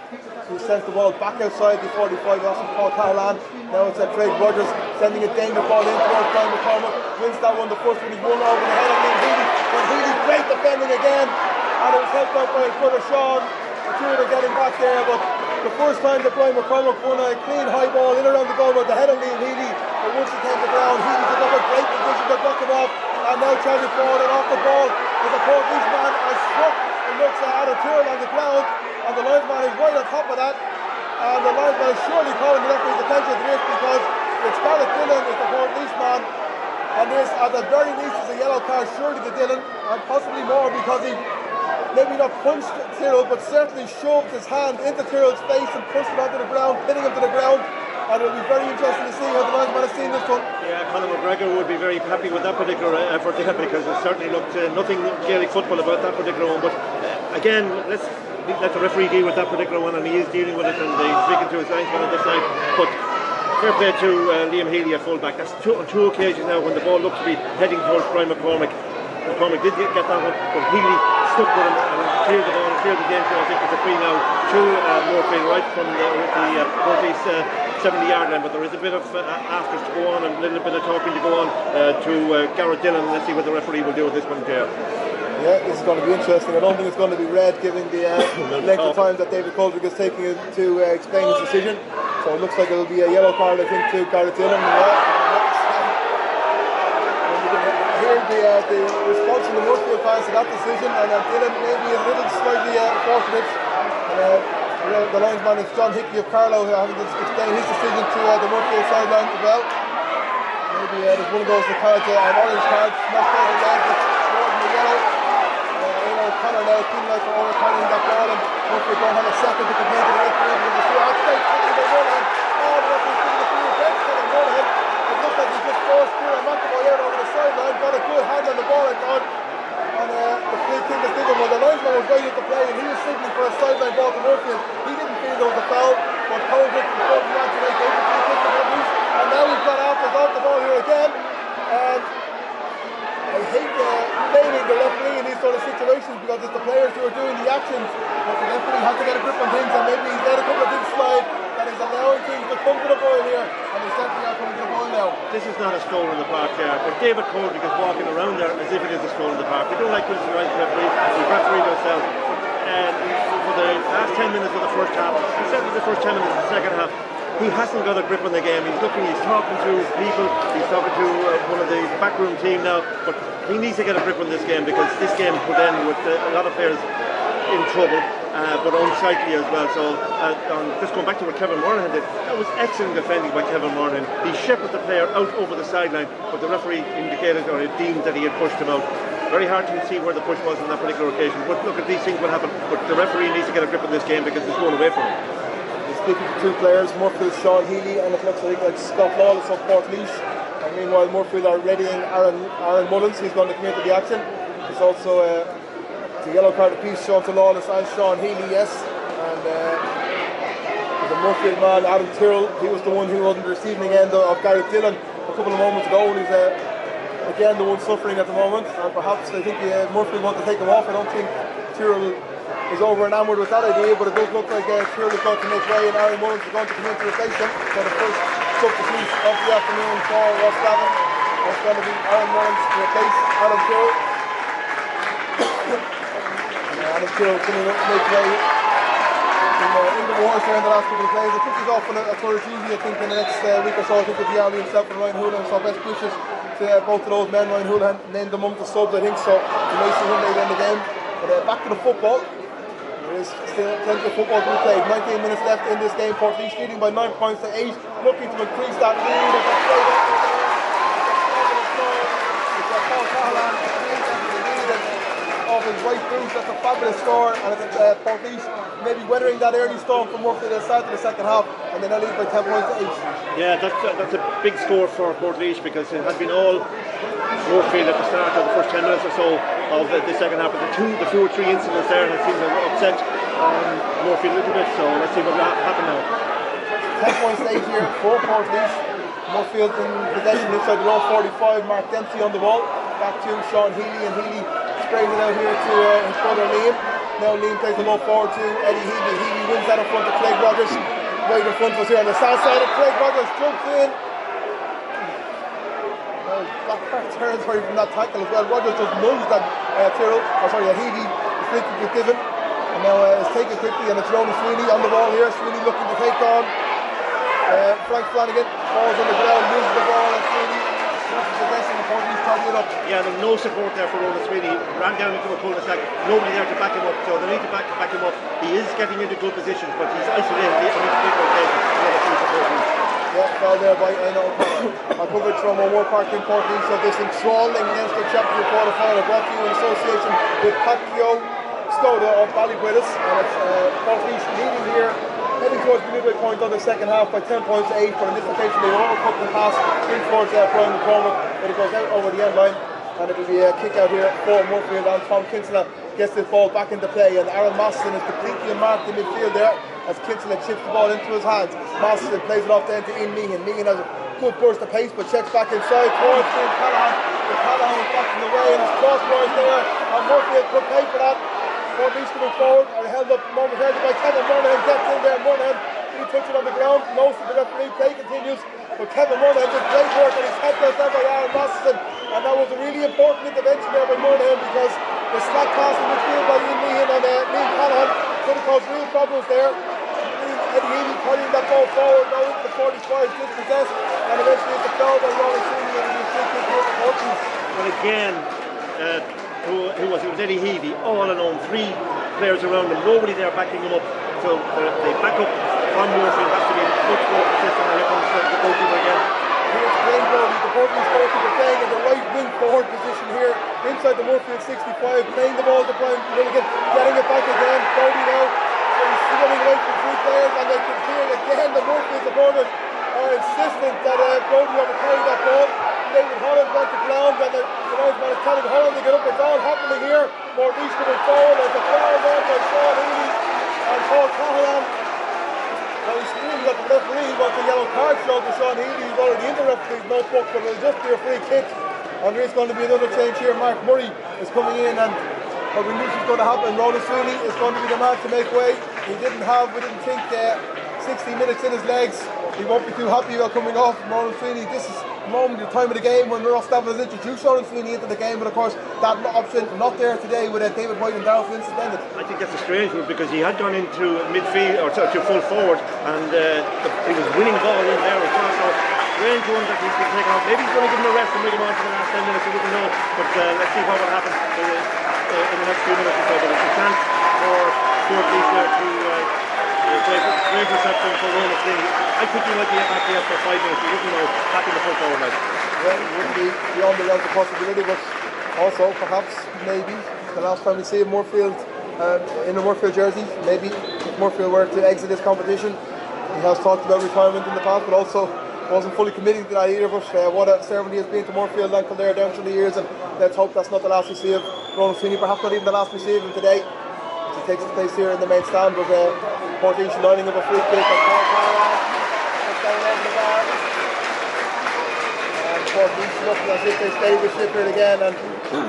sends the ball back outside the 45. That's from Paul Callahan. Now it's Craig Rogers sending a dangerous ball in towards Brian McCormick. Wins that one. The first one is won over the head of Liam Healy. And Healy great defending again. And it was helped out by his brother Sean. The two of them getting back there, but the first time that Brian McCormick won a clean high ball in around the goal with the head of Liam Healy. But once it came to ground, Healy took up a great position to block him off. And now charging forward and off the ball is a Portlaoise man and struck and looks at a turn on the ground. And the linesman is right on top of that. And the linesman is surely calling the referee's attention to this because it's Gareth Dillon is the Portlaoise man. And this, at the very least, is a yellow card surely to Dillon, and possibly more because he maybe not punched Tyrrell, but certainly shoved his hand into Tyrrell's face and pushed him onto the ground, hitting him to the ground. And it'll be very interesting to see how the linesman has seen this one. Yeah, Conor McGregor would be very happy with that particular effort there because it certainly looked nothing Gaelic football about that particular one. But again, let's let the referee deal with that particular one, and he is dealing with it, and he's speaking to his linesman on this side. But fair play to Liam Healy at fullback. That's on two occasions now when the ball looked to be heading towards Brian McCormick. McCormick did get that one, but Healy stuck with him and cleared the ball and cleared the game. So I think it's a free now to Moorefield right from the Portlaoise 70-yard line. But there is a bit of afters to go on and a little bit of talking to go on to Gareth Dillon. Let's see what the referee will do with this one there. Yeah, this is going to be interesting. I don't think it's going to be red given the length of time that David Coldrick is taking to explain his decision. So it looks like it'll be a yellow card, I think, to Gareth Dillon. And you can hear the response from the Moorefield fans to that decision, and Dillon maybe a little slightly fortunate. The linesman is John Hickey of Carlow, having to explain his decision to the Moorefield sideline as well. Maybe there's one of those cards, an orange card, not quite a red, but more than a yellow. O'Connor now feeling like they're overturning that ball, and Moorefield don't have a second to complain to the referee because it's too outside. The referee's giving the free against Kevin Monahan. It looks like he just forced Kieran McAvoy out over the sideline, got a good hand on the ball, I thought. And the free kick is given. Well, the linesman was ready to play, and he was signalling for a sideline ball to Moorefield. He didn't feel there was a foul, but Coldrick from 49 to 8 gave the free kick to Portlaoise. And now we've got Alfred off the ball here again. And I hate blaming the referee in these sort of situations because it's the players who are doing the actions, but the referee has to get a grip on things, and maybe he's let a couple of things slide that is allowing things to come to the boil here, and they certainly are coming to the boil now. This is not a stroll in the park here, but David Coldrick is walking around there as if it is a stroll in the park. We don't like Wilson Rice referees, we've refereed ourselves, but for the last 10 minutes of the first half, and certainly the first 10 minutes of the second half, he hasn't got a grip on the game. He's looking, he's talking to people, he's talking to one of the backroom team now, but he needs to get a grip on this game because this game could end with a lot of players in trouble, but unsightly as well. So just going back to what Kevin Monahan did, that was excellent defending by Kevin Monahan. He shepherded the player out over the sideline, but the referee indicated or deemed that he had pushed him out. Very hard to see where the push was on that particular occasion, but look, at these things will happen, but the referee needs to get a grip on this game because it's going away from him. Speaking to two players, Moorefield, Sean Healy, and it looks like Scott Lawless of Portlaoise. And meanwhile, Moorefield are readying Aaron Mullins, who's going to come into the action. There's also the yellow card apiece shown to Lawless and Sean Healy, yes. And the Moorefield man, Adam Tyrrell, he was the one who was on the receiving end of Gareth Dillon a couple of moments ago, and he's again the one suffering at the moment. And perhaps I think Moorefield want to take him off. I don't think Tyrrell is over enamoured with that idea, but it does look like Tyrrell is going to make way and Aaron Mullins is going to come in to replace him. So the first substitute of the afternoon for Ross Gavin is going to be Aaron Mullins to replace Adam Tyrrell. Adam Tyrrell coming up to make way in the wars there in the last couple of plays. I think he's off on a tour of duty, I think, in the next week or so. I think with Yali himself and Ryan Houlihan, so best wishes to both of those men. Ryan Houlihan named them up to subs, I think, so you may see him later in the game. But back to the football. There is still plenty of football to be played. 19 minutes left in this game. Portlaoise leading by 9 points to 8. Looking to increase that lead. It's Paul Callahan into the lead, and right boost. That's a fabulous score, and it's Portlaoise maybe weathering that early storm from Moorefield at the start of the second half, and then they'll lead by 10 points to 8. Yeah, that's a big score for Portlaoise, because it has been all Moorefield at the start of the first 10 minutes or so of the second half. But the 2 or 3 incidents there have seemed to upset Moorefield a little bit, so let's see what will happen now. 10 points to 8 here for Portlaoise. Moorefield in possession inside the row 45. Mark Dempsey on the ball. Back to Sean Healy, and Healy sprays it out here to his brother Liam. Now Liam plays the ball forward to Eddie Healy. Healy wins that in front of Craig Rogers. Right in front of us here on the south side. And Craig Rogers jumps in. Blackheart territory from that tackle as well. Rogers just moves that Healy. The free kick is given. And now it's taken quickly, and it's Ronan Sweeney on the ball here. Sweeney looking to take on Frank Flanagan. Falls on the ground, loses the ball, and Sweeney loses possession before he's tidying it up. Yeah, there's no support there for Ronan Sweeney. Ran down into a cul-de-sac. Nobody there to back him up, so they need to back him up. He is getting into good positions, but he's isolated on each particular occasion. Yeah, foul there by Aina O'Connor. Our coverage from O'Moore Park in Portlaoise of this enthralling Leinster Championship quarter-final brought to you in association with Patio Stoda of Ballybridis, and it's Portlaoise leading here, heading towards the midway point of the second half by 10 points to 8, but on this occasion they will overcook the pass in towards Brian McCormick, but it goes out over the end line, and it will be a kick out here for Moorefield, and Tom Kinsella gets this ball back into play, and Aaron Masterson is completely unmarked in midfield there as Kinsella chips the ball into his hands. Masterson plays it off then to Ian Meehan. Meehan has a good burst of pace, but checks back inside towards Ian Callahan. But Callahan is back in the way, and his crossbars there, and Moorefield could pay for that. Portlaoise coming forward, are held up momentarily by Kevin Monahan. Gets in there, Monahan, he puts it on the ground, most of the referee, play continues, but Kevin Monahan did great work, and he's head down by Aaron Masterson, and that was a really important intervention there by Monahan, because the slack pass in midfield by Ian Meehan and Liam Callahan could have caused real problems there. Eddie Healy carrying that ball forward now into the 45, dispossessed, and eventually it's a foul by Ronan Sweeney, and it'll be a free kick here for Portlaoise. Well, again, who was it? It was Eddie Healy, all alone, 3 players around him, nobody there backing him up. So they back up on Moorefield, has to be much more consistent, and here comes the goalkeeper again. Here's Graham Brody, the Portlaoise goalkeeper, playing in the right wing forward position here inside the Moorefield 65, playing the ball to Brian Milligan, getting it back again. Brody now, so he's running away from 3 players, and they can hear again the Moorefield supporters are insistent that Brody overcarry that ball. David Holland went to ground, and the linesman is telling Holland to get up. It's all happening here. Portlaoise coming forward. There's a foul there by Sean Healy and Paul Callahan. Now he's screaming at the referee. He wants a yellow card shown to Sean Healy. He's already in the referee's notebook, but it'll just be a free kick. And there is going to be another change here. Mark Murray is coming in, and what we knew was going to happen. Ronan Sweeney is going to be the man to make way. We didn't think 60 minutes in his legs. He won't be too happy about coming off Ronan Sweeney. This is the moment, the time of the game when Ross Stafford has introduced Ronan Sweeney into the game, but of course that option not there today with David White and Darrell Flynn suspended. I think that's a strange one, because he had gone into midfield, or to full forward, and he was winning the ball in there as well. So strange one that he's been taken off. Maybe he's going to give him a rest and bring him on for the last 10 minutes, we wouldn't know, but let's see what will happen in the next few minutes or so. But it's a chance for Portlaoise there to great reception for Ronan Sweeney. I think he might be back here for 5 minutes. He doesn't know, back in the full forward line. Well, it wouldn't be beyond the realms of possibility, but also perhaps maybe the last time we see Moorefield in a Moorefield jersey, maybe if Moorefield were to exit this competition. He has talked about retirement in the past, but also wasn't fully committing to that either. But what a servant he has been to Moorefield and Kildare down through the years, and let's hope that's not the last we see of Ronan Sweeney, perhaps not even the last we see of him today. He takes his place here in the main stand, but Portlaoise lining up a free kick, and Paul Callahan puts down over the bar. And Portlaoise looking as if they stay with Shipper again, and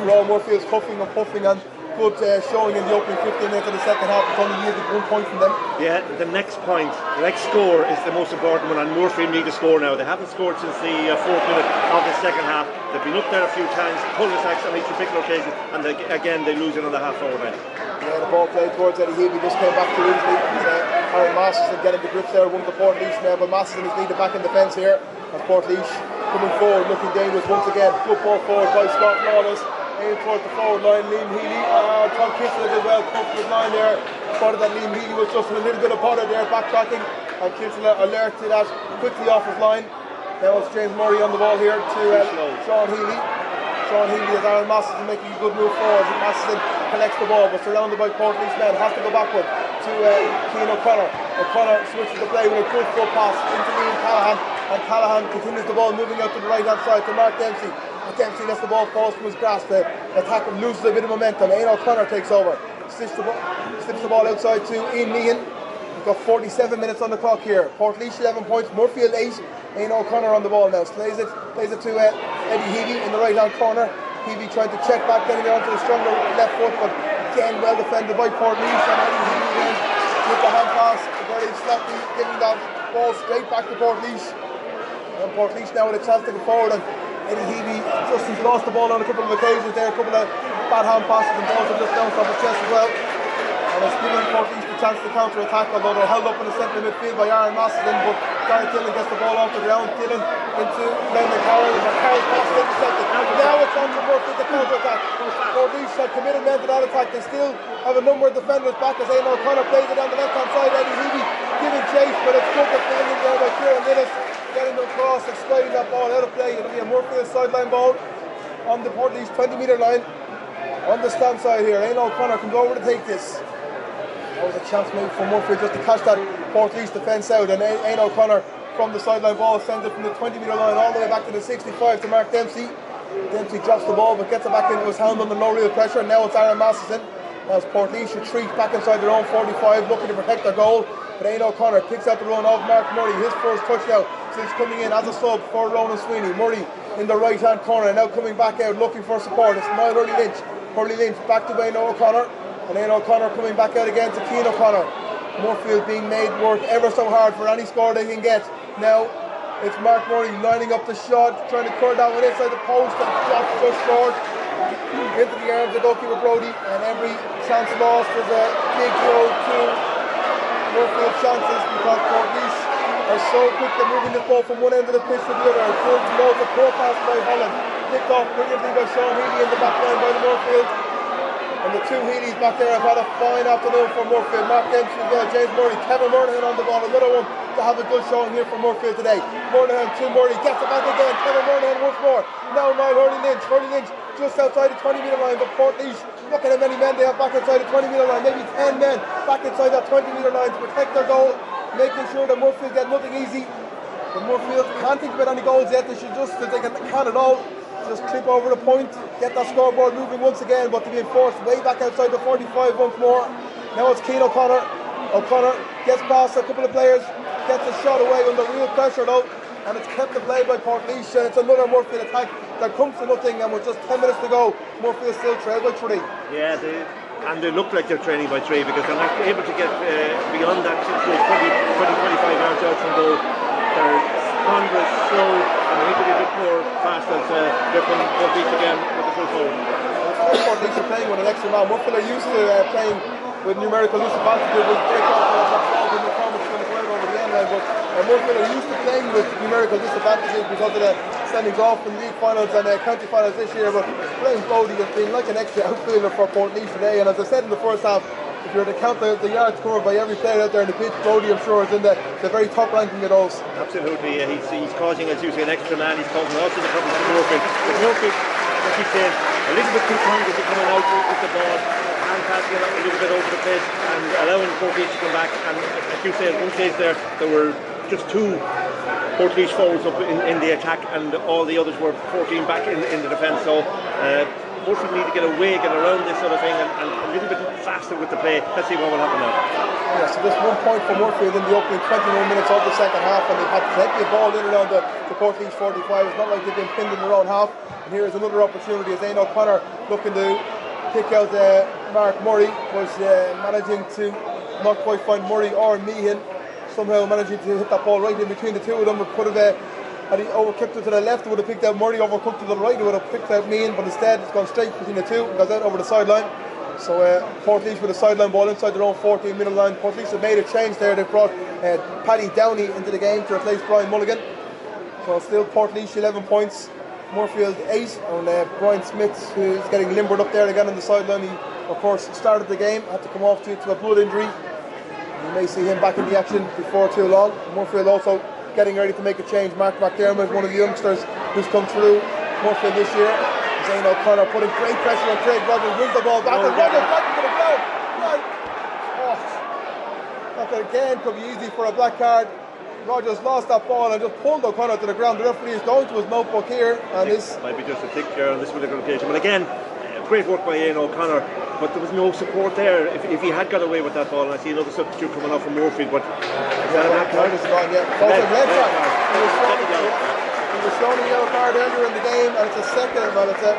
Rowan Moorfield's huffing and puffing, and good showing in the opening 15 minutes of the second half. It's only yielded 1 point from them. Yeah, the next point, the next score is the most important one, and Moorefield need to score now. They haven't scored since the 4th minute of the second half. They've been up there a few times, cul-de-sacs on each particular occasion, and again they lose it on the half-forward line. Yeah, the ball played towards Eddie Healy, just came back to Risley. Aaron Masterson getting the grips there, one of the Portlaoise now, but Masterson is needed back in defence here as Portlaoise coming forward, looking dangerous once again. Good ball forward by Scott Lawless, aimed towards the forward line. Liam Healy, Tom Kinsella did well, comfortable line there. Spotted that Liam Healy was just a little bit of bother there, backtracking, and Kinsella alerted that quickly off his line. Now it's James Murray on the ball here to Sean Healy. Sean Healy as Aaron Masterson making a good move forward. Masterson collects the ball, but surrounded by Portlaoise men, has to go backward to Cian O'Connor. O'Connor switches the play with a good foot pass into Liam Callaghan, and Callaghan continues the ball, moving out to the right hand side to Mark Dempsey. Dempsey lets the ball fall from his grasp. The attack loses a bit of momentum. Ian O'Connor takes over, slips the ball outside to Ian Meehan. We've got 47 minutes on the clock here. Portlaoise 11 points, Moorefield 8. Ian O'Connor on the ball now. Plays it to Eddie Heavey in the right hand corner. Heavey trying to check back, getting it onto the stronger left foot, but again well defended by Portlaoise, and Eddie Heavey then with the hand pass, very sloppy, giving that ball straight back to Portlaoise. And Portlaoise now with a chance to go forward, and Eddie Heavey just has lost the ball on a couple of occasions there, a couple of bad hand passes, and balls have just bounced off his chest as well. And it's given Portlaoise the chance to counter attack, although they're held up in the centre midfield by Aaron Masterson, but Gareth Dillon gets the ball off the ground. Dillon into Glenn McCarroll, and McCarroll's pass is intercepted. Now it's on to Murphy the counter attack. Portlaoise had committed men to that attack. They still have a number of defenders back as Ian O'Connor plays it on the left hand side. Eddie Heavey giving chase, but it's good defending there by Kieran Lillis, getting them across and sliding that ball out of play. It'll be a Moorefield sideline ball on the Portlaoise 20-metre line on the stand side here. Ian O'Connor comes over to take this. That was a chance maybe for Moorefield just to catch that Portlaoise defence out, and Ian O'Connor from the sideline ball sends it from the 20-metre line all the way back to the 65 to Mark Dempsey. Dempsey drops the ball but gets it back into his hand under no real pressure. Now it's Aaron Masterson as Portlaoise retreat back inside their own 45, looking to protect their goal. But Ian O'Connor picks out the run of Mark Murray, his first touchdown since coming in as a sub for Ronan Sweeney. Murray in the right hand corner, now coming back out looking for support. It's Niall Hurley Lynch. Hurley Lynch back to Ian O'Connor, and Ian O'Connor coming back out again to Cian O'Connor. Moorefield being made work ever so hard for any score they can get. Now it's Mark Murray lining up the shot, trying to curl that one inside the post, and shot just short into the arms of goalkeeper Brody, and every chance lost is a big blow to Moorefield chances, because Portlaoise are so quick at moving the ball from one end of the pitch to the other. Good blow to poor pass by Holland, picked off brilliantly by Sean Healy in the back line by the Moorefield. And the two Healys back there have had a fine afternoon for Moorefield. Mark Dempsey as well, James Murray, Kevin Moynihan on the ball, another one to have a good showing here for Moorefield today. Moynihan to Murray, gets it back again, Kevin Moynihan once more. Now Hurley Lynch just outside the 20-metre line, but Portlaoise, look at how many men they have back inside the 20-metre line, maybe 10 men back inside that 20-metre line to protect their goal, making sure that Moorefield get nothing easy. But Moorefield can't think about any goals yet. They should just, if they can at all, just clip over the point, get that scoreboard moving once again, but to be enforced way back outside the 45 once more. Now it's Cian O'Connor. O'Connor gets past a couple of players, gets a shot away under real pressure though, and it's kept the play by Portlaoise, and it's another Moorefield attack that comes to nothing, and with just 10 minutes to go, Moorefield still trail by 3. Yeah, they look like they're trailing by 3 because they're not able to get beyond that 20-25 yards out from goal. They're ponderous, slow, and they need to be a bit more fast as they're coming Portlaoise again with the full forward. Portlaoise are playing with an extra man. Moorefield are used to playing with numerical disadvantages with break off in the comments going to go over the end line, but Moorefield are used to playing with numerical disadvantages because of the standings off in the league finals and county finals this year. But playing Brody has been like an extra outfielder for Portlaoise today, and as I said in the first half, if you were to count the yards covered by every player out there in the pitch, Brody I'm sure is in the very top ranking of those. Absolutely, he's causing, as you say, an extra man. He's causing lots of the problems to Moorefield. But Moorefield, as you said, a little bit too congress coming out with the ball, hand passing it a little bit over the place and allowing Portlaoise to come back. And as you said, one stage there were just 2 Portlaoise forwards up in the attack, and all the others were 14 back in the defence. So Moorefield need to get away, get around this sort of thing, and a little bit faster with the play. Let's see what will happen now. Yeah, so just 1 point for Moorefield in the opening 21 minutes of the second half, and they've had plenty of ball in around the Portlaoise 45. It's not like they've been pinned in their own half. And here is another opportunity as Ian O'Connor looking to pick out Mark Murray, was managing to not quite find Murray or Meehan, somehow managing to hit that ball right in between the two of them. It could have had he overkicked it to the left, it would have picked out Murray, overcooked to the right, it would have picked out Meehan, but instead it's gone straight between the two and goes out over the sideline. So Portlaoise with a sideline ball inside their own 14-metre line. Portlaoise have made a change there. They've brought Paddy Downey into the game to replace Brian Mulligan. So still Portlaoise 11 points, Moorefield 8, and Brian Smith, who's getting limbered up there again on the sideline. He of course started the game, had to come off due to a blood injury. You may see him back in the action before too long. Moorefield also getting ready to make a change. Mark McDermott, one of the youngsters who's come through Moorefield this year, Shane O'Connor putting great pressure on Craig Rogers, wins the ball back, and Rogers back to the ground. That again could be easy for a black card. Rogers lost that ball and just pulled O'Connor to the ground. The referee is going to his notebook here, and this might be just a tick there on this particular occasion. But again, great work by Ian O'Connor, but there was no support there. If he had got away with that ball, and I see another substitute coming off from Moorefield, but is that red card? Red card. He was shown a yellow card earlier in the game, and it's a second. Well, it's a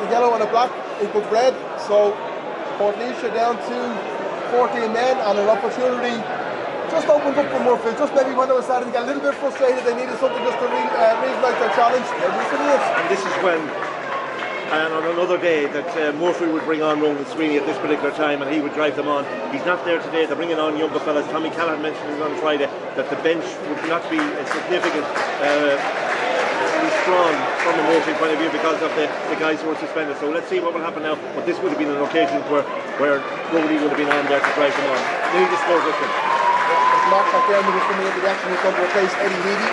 yellow and a black equals red. So Portlaoise down to 14 men, and an opportunity just opened up for Moorefield. Just maybe when they were starting to get a little bit frustrated, they needed something just to reignite their challenge. And this is when, and on another day, that Moorefield would bring on Ronan Sweeney at this particular time, and he would drive them on. He's not there today. They're bringing on younger fellas. Tommy Callahan mentioned it on Friday that the bench would not be a significant strong from a Moorefield point of view because of the guys who were suspended. So let's see what will happen now. But this would have been an occasion where Brody would have been on there to drive them on. Nearly the score with them. Mark McDermott is coming into the action. He's going to replace Eddie Healy.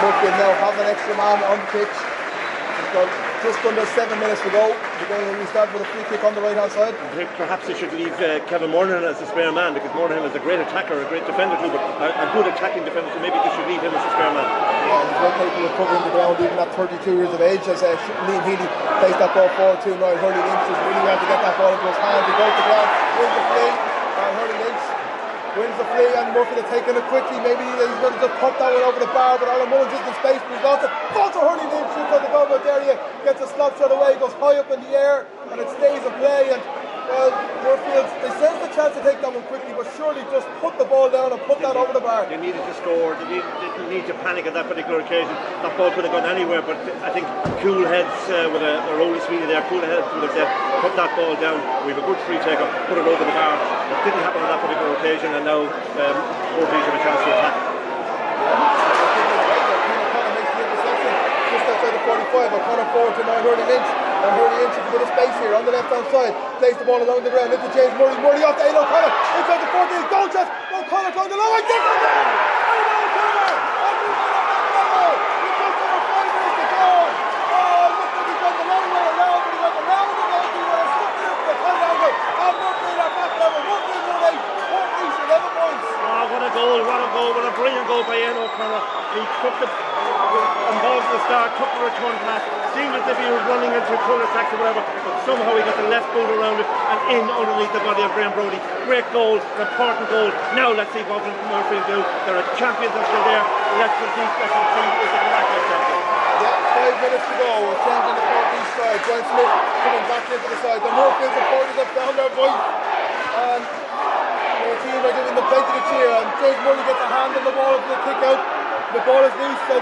Moorefield now have an extra man on the pitch. He's got just under 7 minutes to go. The game will start with a free kick on the right hand side. Perhaps they should leave Kevin Moorhan as a spare man, because Moorhan is a great attacker, a great defender too, but a good attacking defender, so maybe they should leave him as a spare man. Yeah, he's well capable of covering the ground even at 32 years of age, as Liam Healy plays that ball forward to now. Hurley Lynch is really well to get that ball into his hand. He goes to ground, wins the play, and Hurley Lynch wins the play, and Murphy has taken it quickly. Maybe he's going to just pop that one over the bar, but Alan Mullins is in space, but he's lost it. Falls to Hurley Lynch, shoots on the goal area, gets a slot shot away, goes high up in the air, and it stays in play. And well, Moorefield, they sense the chance to take that one quickly, but surely just put the ball down and put that over the bar. They needed to score. They didn't need to panic at that particular occasion. That ball could have gone anywhere, but I think cool heads with a Rolly Sweeney there, cool heads would have said, put that ball down. We have a good free taker, put it over the bar. It didn't happen on that particular occasion, and now Portlaoise have a chance to attack. Just outside the 45, O'Connor forward to now Hurley Lynch, and Hurley Lynch is a bit of space here on the left hand side, plays the ball along the ground into James Murray, Murray off to Aidan O'Connor, inside the 14, goal shot, O'Connor going the long way, gets it! Aidan O'Connor! And he's got a with just over 5 minutes to go! Oh, look like he's gone the long way around, but he went around the goalkeeper and stuck it into the tight angle, and Murphy at back level, 1-1-8, Portlaoise 11 points. Oh, what a goal, what a brilliant goal by Aidan O'Connor. He took the involved the start, took the return pass, seemed as if he was running into cul-de-sac or whatever, but somehow he got the left boot around it and in underneath the body of Graham Brody. Great goal, an important goal. Now let's see what Moorefield do. They're a champions up there. Let's see is the Galactic champion. Yeah, 5 minutes to go. We're changing the Portlaoise side. Brian Smith coming back into the side. The Moorefield supporters have found their voice, and the team are giving them plenty to cheer, and James Murray gets a hand on the ball for the kick out. The ball is loose, so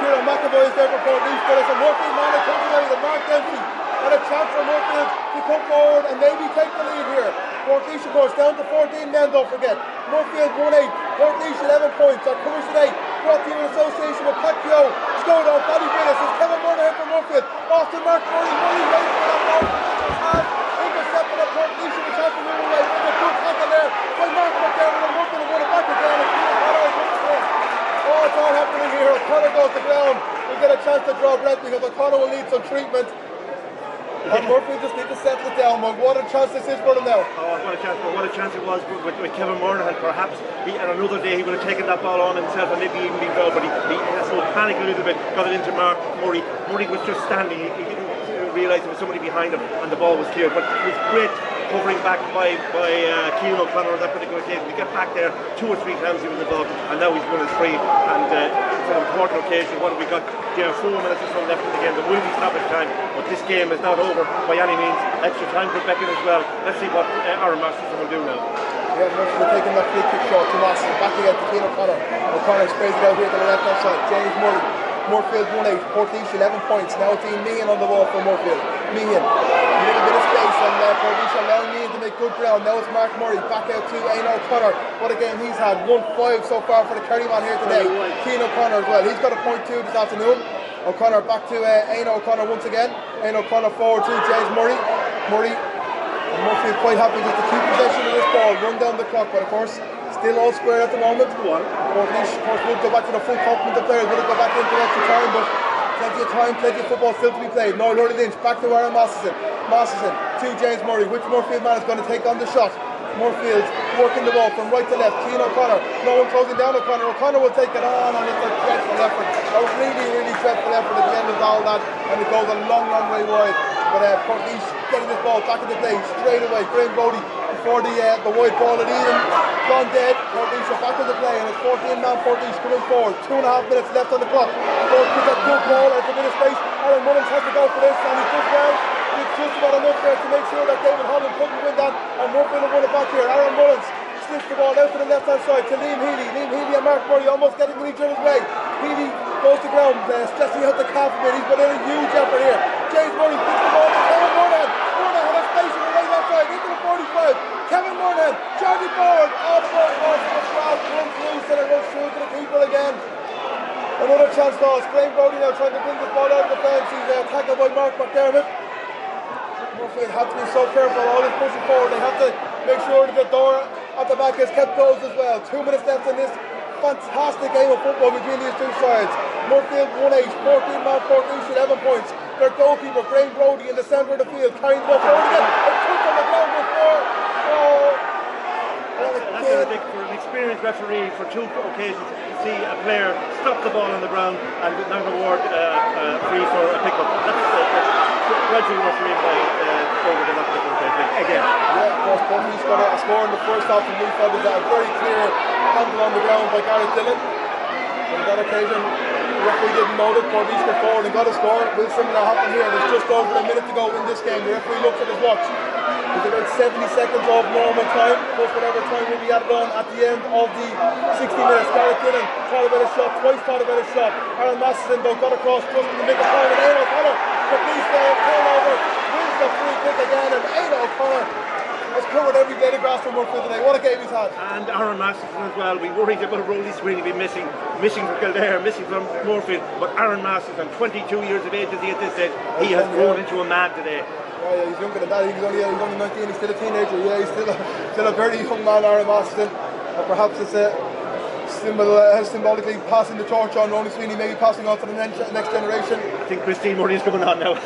Kieran McAvoy is there for Portlaoise, but it's a Moorefield man that comes away with a Mark Dempsey, and a chance for Moorefield to come forward and maybe take the lead here. Portlaoise, of course, down to 14 men, don't forget. Moorefield 1-8, Portlaoise 11 points. Our coverage today brought to you in association with Pacquiao, Skoda, Bobby Billis. It's Kevin Moorhan for Moorefield. Austin Mark Murray, Murray waits for that ball, intercepted at Portlaoise, with a chance to move away. There's a good tackle there by Mark McDermott, and Moorefield will win it back again. Oh, it's all happening here. O'Connor goes to ground. We get a chance to draw breath because O'Connor will need some treatment. And Murphy just need to settle it down. What a chance this is for them now. Oh, what a chance it was with Kevin Moorhan. Perhaps on another day he would have taken that ball on himself and maybe even been goal, but he sort of panicked a little bit, got it into Mark Murray. Murray was just standing. He didn't realise there was somebody behind him and the ball was clear. But it was great covering back by Cian O'Connor on that particular occasion. He got back there 2 or 3 times he was involved, and now he's won his free, and it's an important occasion. What have we got? There are 4 minutes or so left in the game. There will be stoppage time, but this game is not over by any means. Extra time for Beckett as well. Let's see what Aaron Masterson will do now. Yeah, Murphy taking that free kick shot to Masterson, back again to Cian O'Connor. O'Connor sprays it out here to the left hand side. James Murray, Moorefield 1-8, Portlaoise 11 points. Now it's Meehan on the ball for Moorefield. Meehan, a little bit of space, and Portlaoise allowing Meehan to make good ground. Now it's Mark Murray, back out to Aidan O'Connor. What a game he's had, 1-5 so far for the Kerryman here today. Cian O'Connor as well, he's got a point 2 this afternoon. O'Connor back to Aidan O'Connor once again. Aidan O'Connor forward to James Murray. And Moorefield quite happy just to keep possession of this ball, run down the clock, but of course still all square at the moment. Portlaoise, of course, would go back to the full complement of players, would go back into extra time, but Plenty of time, plenty of football still to be played. Noel Hurley-Lynch back to Aaron Masterson. Masterson to James Murray. Which Moorefield man is going to take on the shot? Moorefield working the ball from right to left. Cian O'Connor. No one closing down O'Connor. O'Connor will take it on, and it's a dreadful effort. A really, really dreadful effort at the end of all that, and it goes a long, long way wide. But Portlaoise getting this ball back into play straight away. Graham Brody before the wide ball had even gone dead. Portlaoise are back into play, and it's 14-man Portlaoise coming forward. 2.5 minutes left on the clock. Both kick that good ball out of a bit of space. Aaron Mullins has to go for this, and he's just well. He's just about enough there to make sure that David Holland couldn't win that, and Moorefield will win it back here. Aaron Mullins slips the ball out to the left-hand side to Liam Healy. Liam Healy and Mark Murray almost getting in each other's way. Healy goes to ground, stressing out the calf a bit. He's put in a huge effort here. James Murray picks the ball to Kevin Moorhead. Moorhead has space on the right left side into the 45. Kevin Moorhead charging forward. All the ball goes to the crowd, runs loose, and it runs through to the keeper again. Another chance lost. Graham Brody now trying to bring this ball out of the fence. He's tackled by Mark McDermott. Moorefield have to be so careful. All is pushing forward. They have to make sure that the door at the back is kept closed as well. 2 minutes left in this fantastic game of football between these two sides. Moorefield 1-8, 14-man Portlaoise 11 points. Their goalkeeper Graham Brody in the centre of the field carrying the ball forward again. A touch on the ground before. That's for an experienced referee for two occasions to see a player stop the ball on the ground and not award free for a pick-up. That's gradual refereeing by over the last couple of days. Again. Yeah, of course, Portlaoise got a score in the first half and Moorefield was a very clear handle on the ground by Gareth Dillon. On that occasion, the referee didn't know that Portlaoise got forward and got a score. Will similar happen here. There's just over a minute to go in this game. The referee looks at his watch. There's about 70 seconds of normal time, plus whatever time will be added on at the end of the 60 minutes. Gareth Dillon thought about a shot, twice thought about a shot. Aaron Masterson though got across just in the middle of the time, and Aidan O'Connor, the police there, turnover, wins the free kick again, and Aidan O'Connor has covered every blade of grass from Moorefield today. What a game he's had. And Aaron Masterson as well. We worried about Rolly Sweeney be missing from Kildare, missing from Moorefield, but Aaron Masterson, 22 years of age at this stage, he has grown into a man today. Yeah, he's younger than that. He's only 19. He's still a teenager. Yeah, he's still a very young man, Aaron Masterson. Perhaps it's symbolically passing the torch on. Rolly Sweeney maybe passing on to the next generation. I think Christine Murray is coming on now.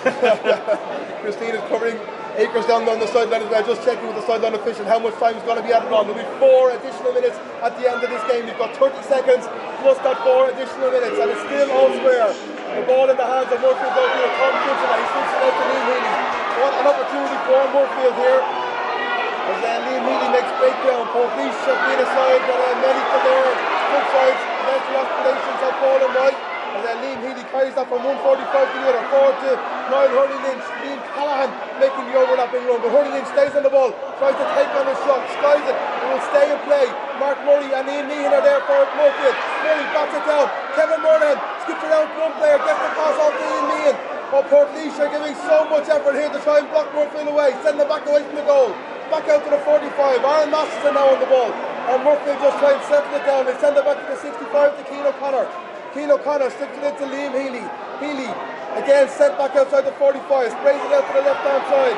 Christine is covering acres down on the sideline as well. Just checking with the sideline official how much time is going to be added on. There'll be 4 additional minutes at the end of this game. You've got 30 seconds plus that 4 additional minutes, and it's still all square. The ball in the hands of Moorefield goalkeeper Tom Gibson, and he switches it out to Liam Healy. What an opportunity for Moorefield here. As Liam Healy makes great ground. Portlaoise have been aside, but many for their good sides. Mental aspirations have fallen right. As Liam Healy carries that from 145 to the other, forward to Niall Hurley-Lynch. Liam Callahan making the overlapping run, but Hurley-Lynch stays on the ball, tries to take on his shot, skies it, it will stay in play. Mark Murray and Ian Meehan are there for Moorefield. Murray bats it down. Kevin Moorhead skips around one player, gets the pass off to Ian Meehan. But Portlaoise are giving so much effort here to try and block Moorefield away, send them back away from the goal. Back out to the 45. Aaron Masterson now on the ball, and Moorefield just try and settle it down. They send it back to the 65 to Cian O'Connor. Cian O'Connor slips it into Liam Healy. Healy again sent back outside the 45, sprays it out to the left-hand side.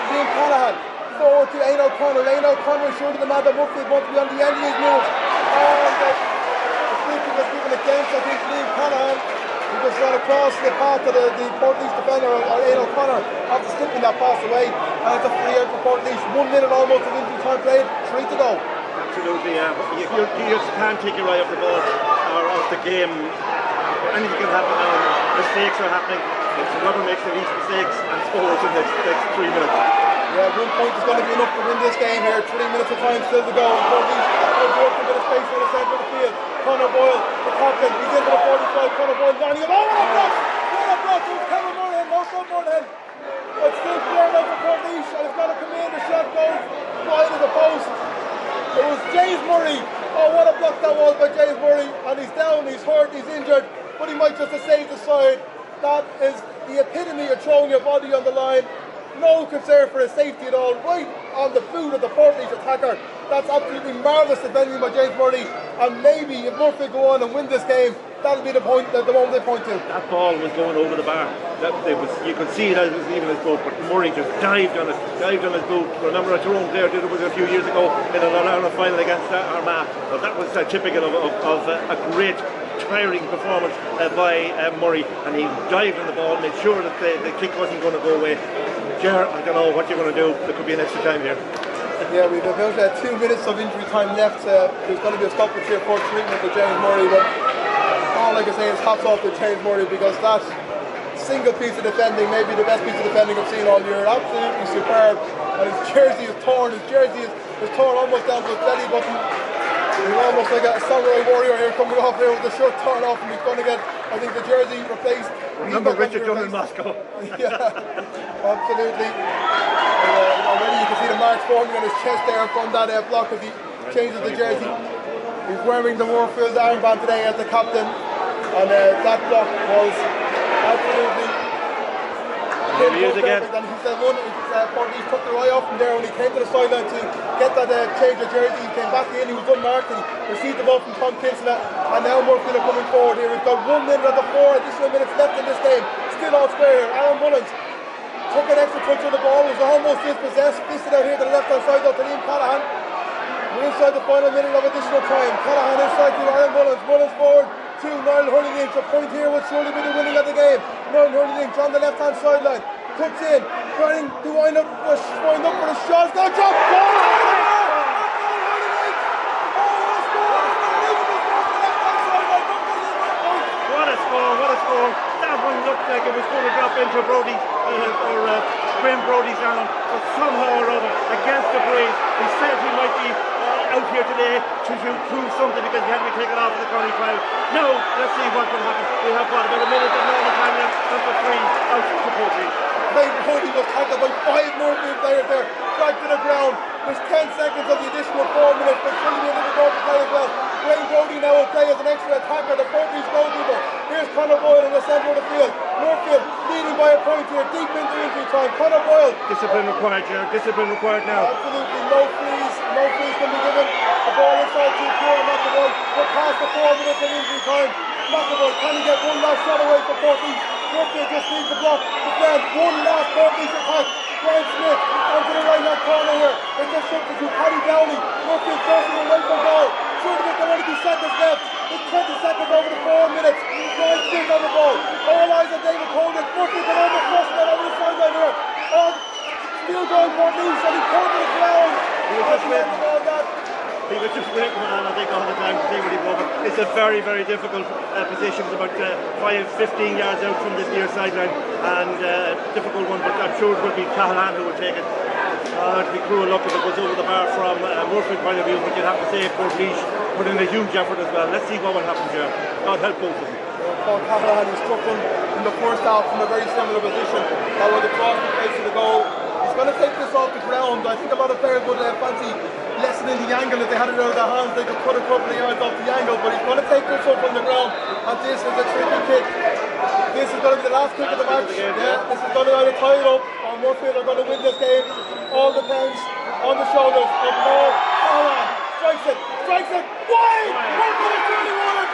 Liam Callahan forward to Aidan O'Connor. Aidan O'Connor is sure to the man that Moorefield want to be on the end of his move. And the free kick was given against, I think, Liam Callahan. He just ran across the path to the Portlaoise defender, or Aidan O'Connor, after slipping that pass away. And it's a free out for Portlaoise. 1 minute almost of injury time played, 3 to go. Absolutely, yeah. You just can't take your eye off the ball or off the game. Anything can happen now. Mistakes are happening. If the rubber makes the least mistakes and scores in the next 3 minutes. Yeah, 1 point is going to be enough to win this game here. 3 minutes of time still to go. Portlaoise has worked a bit of space in the centre of the field. Conor Boyle, the captain, he's into the 45. Conor Boyle lining up. Oh, what a block! What a block! It was Kevin Moorhead, no from Moorhead. It's still cleared out for Portlaoise, and it's going to come in. The shot goes wide of the post. It was James Murray. Oh, what a block that was by James Murray. And he's down, he's hurt, he's injured, but he might just have saved the side. That is the epitome of throwing your body on the line. No concern for his safety at all. Right on the boot of the Portlaoise attacker. That's absolutely marvellous defending by James Murray. And maybe if Moorefield go on and win this game, that'll be the moment they point to. That ball was going over the bar. You could see that it was leaving his boot, but Murray just dived on his boot. Remember a Tyrone player did it a few years ago in an All-Ireland final against Armagh. Well, that was typical of a great tiring performance by Murray, and he dived in the ball, made sure that the kick wasn't going to go away. Ger, I don't know what you're going to do. There could be an extra time here. Yeah, we've about 2 minutes of injury time left. There's going to be a stoppage here for treatment with James Murray, but all I can say is hats off to James Murray, because that single piece of defending, maybe the best piece of defending I've seen all year, absolutely superb. And his jersey is torn, is torn almost down to his belly button. He's almost like a samurai warrior here, coming off here with the shirt torn off, and he's going to get, I think, the jersey replaced. Remember Richard Dunn in Moscow. Yeah, absolutely. Already you can see the marks forming on his chest there from that block as he changes the jersey. He's wearing the Moorefield armband today as the captain, and that block was absolutely here he is again. And he said Portlaoise took the eye off from there when he came to the sideline to get that change of jersey. He came back in, he was unmarked, and he received the ball from Tom Kinsella, and now Moorefield are coming forward here. We've got 1 minute of the 4 additional minutes left in this game. Still all square here. Aaron Mullins took an extra touch on the ball, was almost dispossessed, fisted out here to the left hand side though to Liam Callahan. We're inside the final minute of additional time. Callahan inside to Aaron Mullins. Mullins forward to Niall Hurley-Lynch. A point here would surely be the winning of the game. Niall Hurley-Lynch on the left hand sideline. Cuts in, trying to wind up for the shot. It's going to drop. What a score. That one looked like it was going to drop into Brody Graham Brody's arm, but somehow or other, against the breeze, he said he might be out here today to prove something because he had to be taken off of the county final. Now, let's see what will happen. We have about a minute of normal time left, number 3 out to Portlaoise. Brody was tackled by 5 Moorefield players there, dragged to the ground. There's 10 seconds of the additional 4 minutes, but surely be able to go to play as well. Wayne Brody now will play as an extra attacker, the Portlaoise goalkeeper. Here's Conor Boyle in the centre of the field. Moorefield leading by a point here, deep into injury time. Conor Boyle. Discipline required, Gerard. Discipline required now. Absolutely, no freeze can be given. The ball inside to Kieran McAvoy. We're past the 4 minutes of injury time. McAvoy, can he get one last shot away for Portlaoise? Moorefield just needs to block the flank. One last Portlaoise attack. Brian Smith onto the right hand corner here. It's a substitute, Paddy Downey. Moorefield forcing away from goal. Shooting it, there only be seconds left. It's 20 seconds over the 4 minutes. Brian Smith on the ball. All eyes on David Colgan. Moorefield can almost cross that over the sideline here. Still going Portlaoise, and he caught to the ground. He was just waiting on, I think, all the time to see what he was. It's a very, very difficult position. It's about 15 yards out from this near sideline, and difficult one, but I'm sure it will be Callahan who will take it. It'd be cruel luck if it goes over the bar from Moorefield point of view, but you'd have to say Portlaoise put in a huge effort as well. Let's see what will happen here. God help both of them. Paul Callahan, he struck one in the first half from a very similar position. That was across the face of the goal. He's going to take this off the ground. I think a lot of players would fancy lessening the angle. If they had it out of their hands, they could put a couple of yards off the angle, but he's going to take this up from the ground, and this is a tricky kick. This is going to be the last kick of the match. This is going to either tie it up, or Moorefield are going to win this game. All depends on the shoulders of Paul Callahan. Strikes it. Wide! Moorefield has surely won it!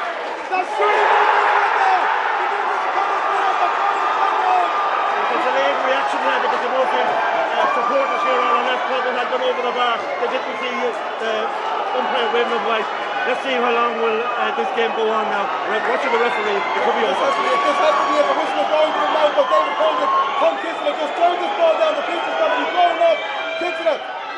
That's surely won it now! There's a late reaction there because the Moorefield supporters here on the left Colgan had gone over the bar. They didn't see the umpire waving of white. Let's see how long will this game go on now. Watching the referee, it could be over. This has to be it. The whistle is going to the mouth of David Colgan. Tom Kinsella just throws this ball down. The pitch is going to be blown up. Kinsella.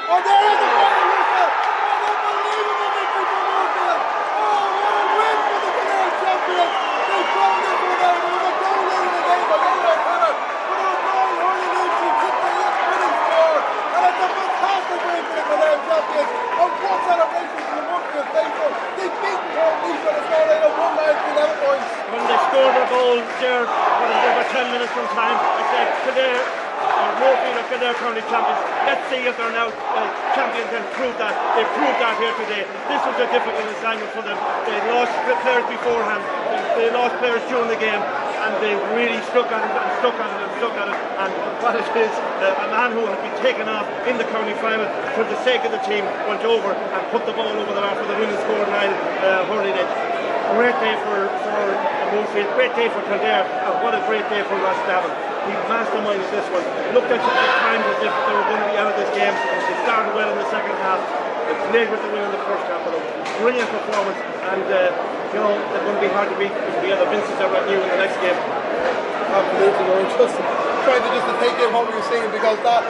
Oh, there is the final whistle. An unbelievable victory for Moorefield. Oh, what a win for the Kildare champions. They found this one out. It was a goal late in the game by Leinster O'Connor. But it was Niall Hurley-Lynch who kicked the winning score. And it's a fantastic win for the Kildare champions. And what celebration for the Moorefield faithful. They beat Portlaoise on a scoreline of 1-11 points. When they scored their goal, Gerard, when there were 10 minutes from time, I said, Kildare, Moorefield are Kildare County champions. Let's see if they're now champions and prove that. They proved that here today. This was a difficult assignment for them. They lost players beforehand. They lost players during the game, and they really stuck at it. And what it is, a man who had been taken off in the county final for the sake of the team went over and put the ball over the bar for the winning score, Niall Hurley-Lynch. Great day for Moorefield, great day for Kildare, and what a great day for Ross Davin. He masterminded this one. Looked at times as if they were going to be out of this game. They started well in the second half. They played with the win in the first half, but a brilliant performance, and they're going to be hard to beat if the other Vincents are at you in the next game. Absolutely, we're just trying to take in what we were seeing, because that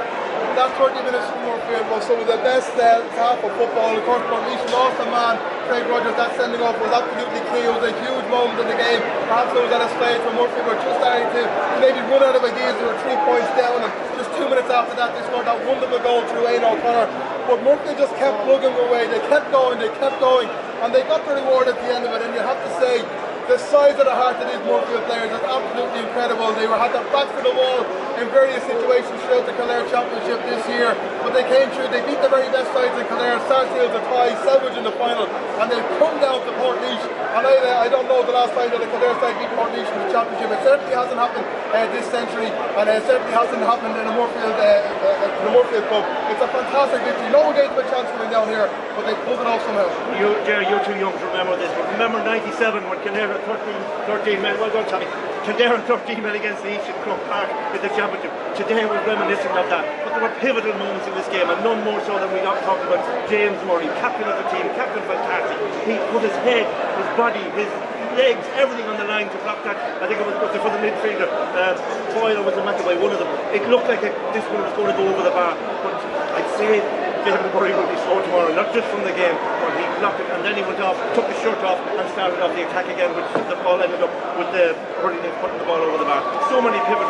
30 minutes from Moorefield was some of the best half of football. Of course, Portlaoise lost a man, Craig Rogers. That sending off was absolutely key. It was a huge moment in the game. Perhaps it was at a stage where Moorefield were just starting to maybe run out of ideas. They were 3 points down, and just 2 minutes after that, they scored that wonderful goal through Aine O'Connor. But Moorefield just kept plugging away. They kept going, and they got the reward at the end of it. And you have to say, the size of the heart of these Moorefield players is absolutely incredible. They had their backs to the wall in various situations throughout the Kildare Championship this year, but they came through. They beat the very best sides in Kildare, Sarsfield to tie, Selvage in the final, and they've come down to Portlaoise. And I don't know the last time that the Kildare side beat Portlaoise in the championship. It certainly hasn't happened this century, and it certainly hasn't happened in the Moorefield Cup. It's a fantastic victory. No one gave them a chance coming down here, but they pulled it off somehow. Jerry, you're too young to remember this, but remember '97 when Kildare 13 men, well done Tommy, Kildare 13 men against the East in Crook Park in the championship. Today was reminiscent of that, but there were pivotal moments in this game, and none more so than we talked about James Murray, captain of the team, captain fantastic. He put his head, his body, his legs, everything on the line to block that. I think it was for the midfielder. Boyle was a McAvoy, one of them. It looked like this one was going to go over the bar, but I'd say David Murray will be slow tomorrow, not just from the game, but he blocked it, and then he went off, took his shirt off, and started off the attack again, which the ball ended up with the putting the ball over the bar. So many pivotal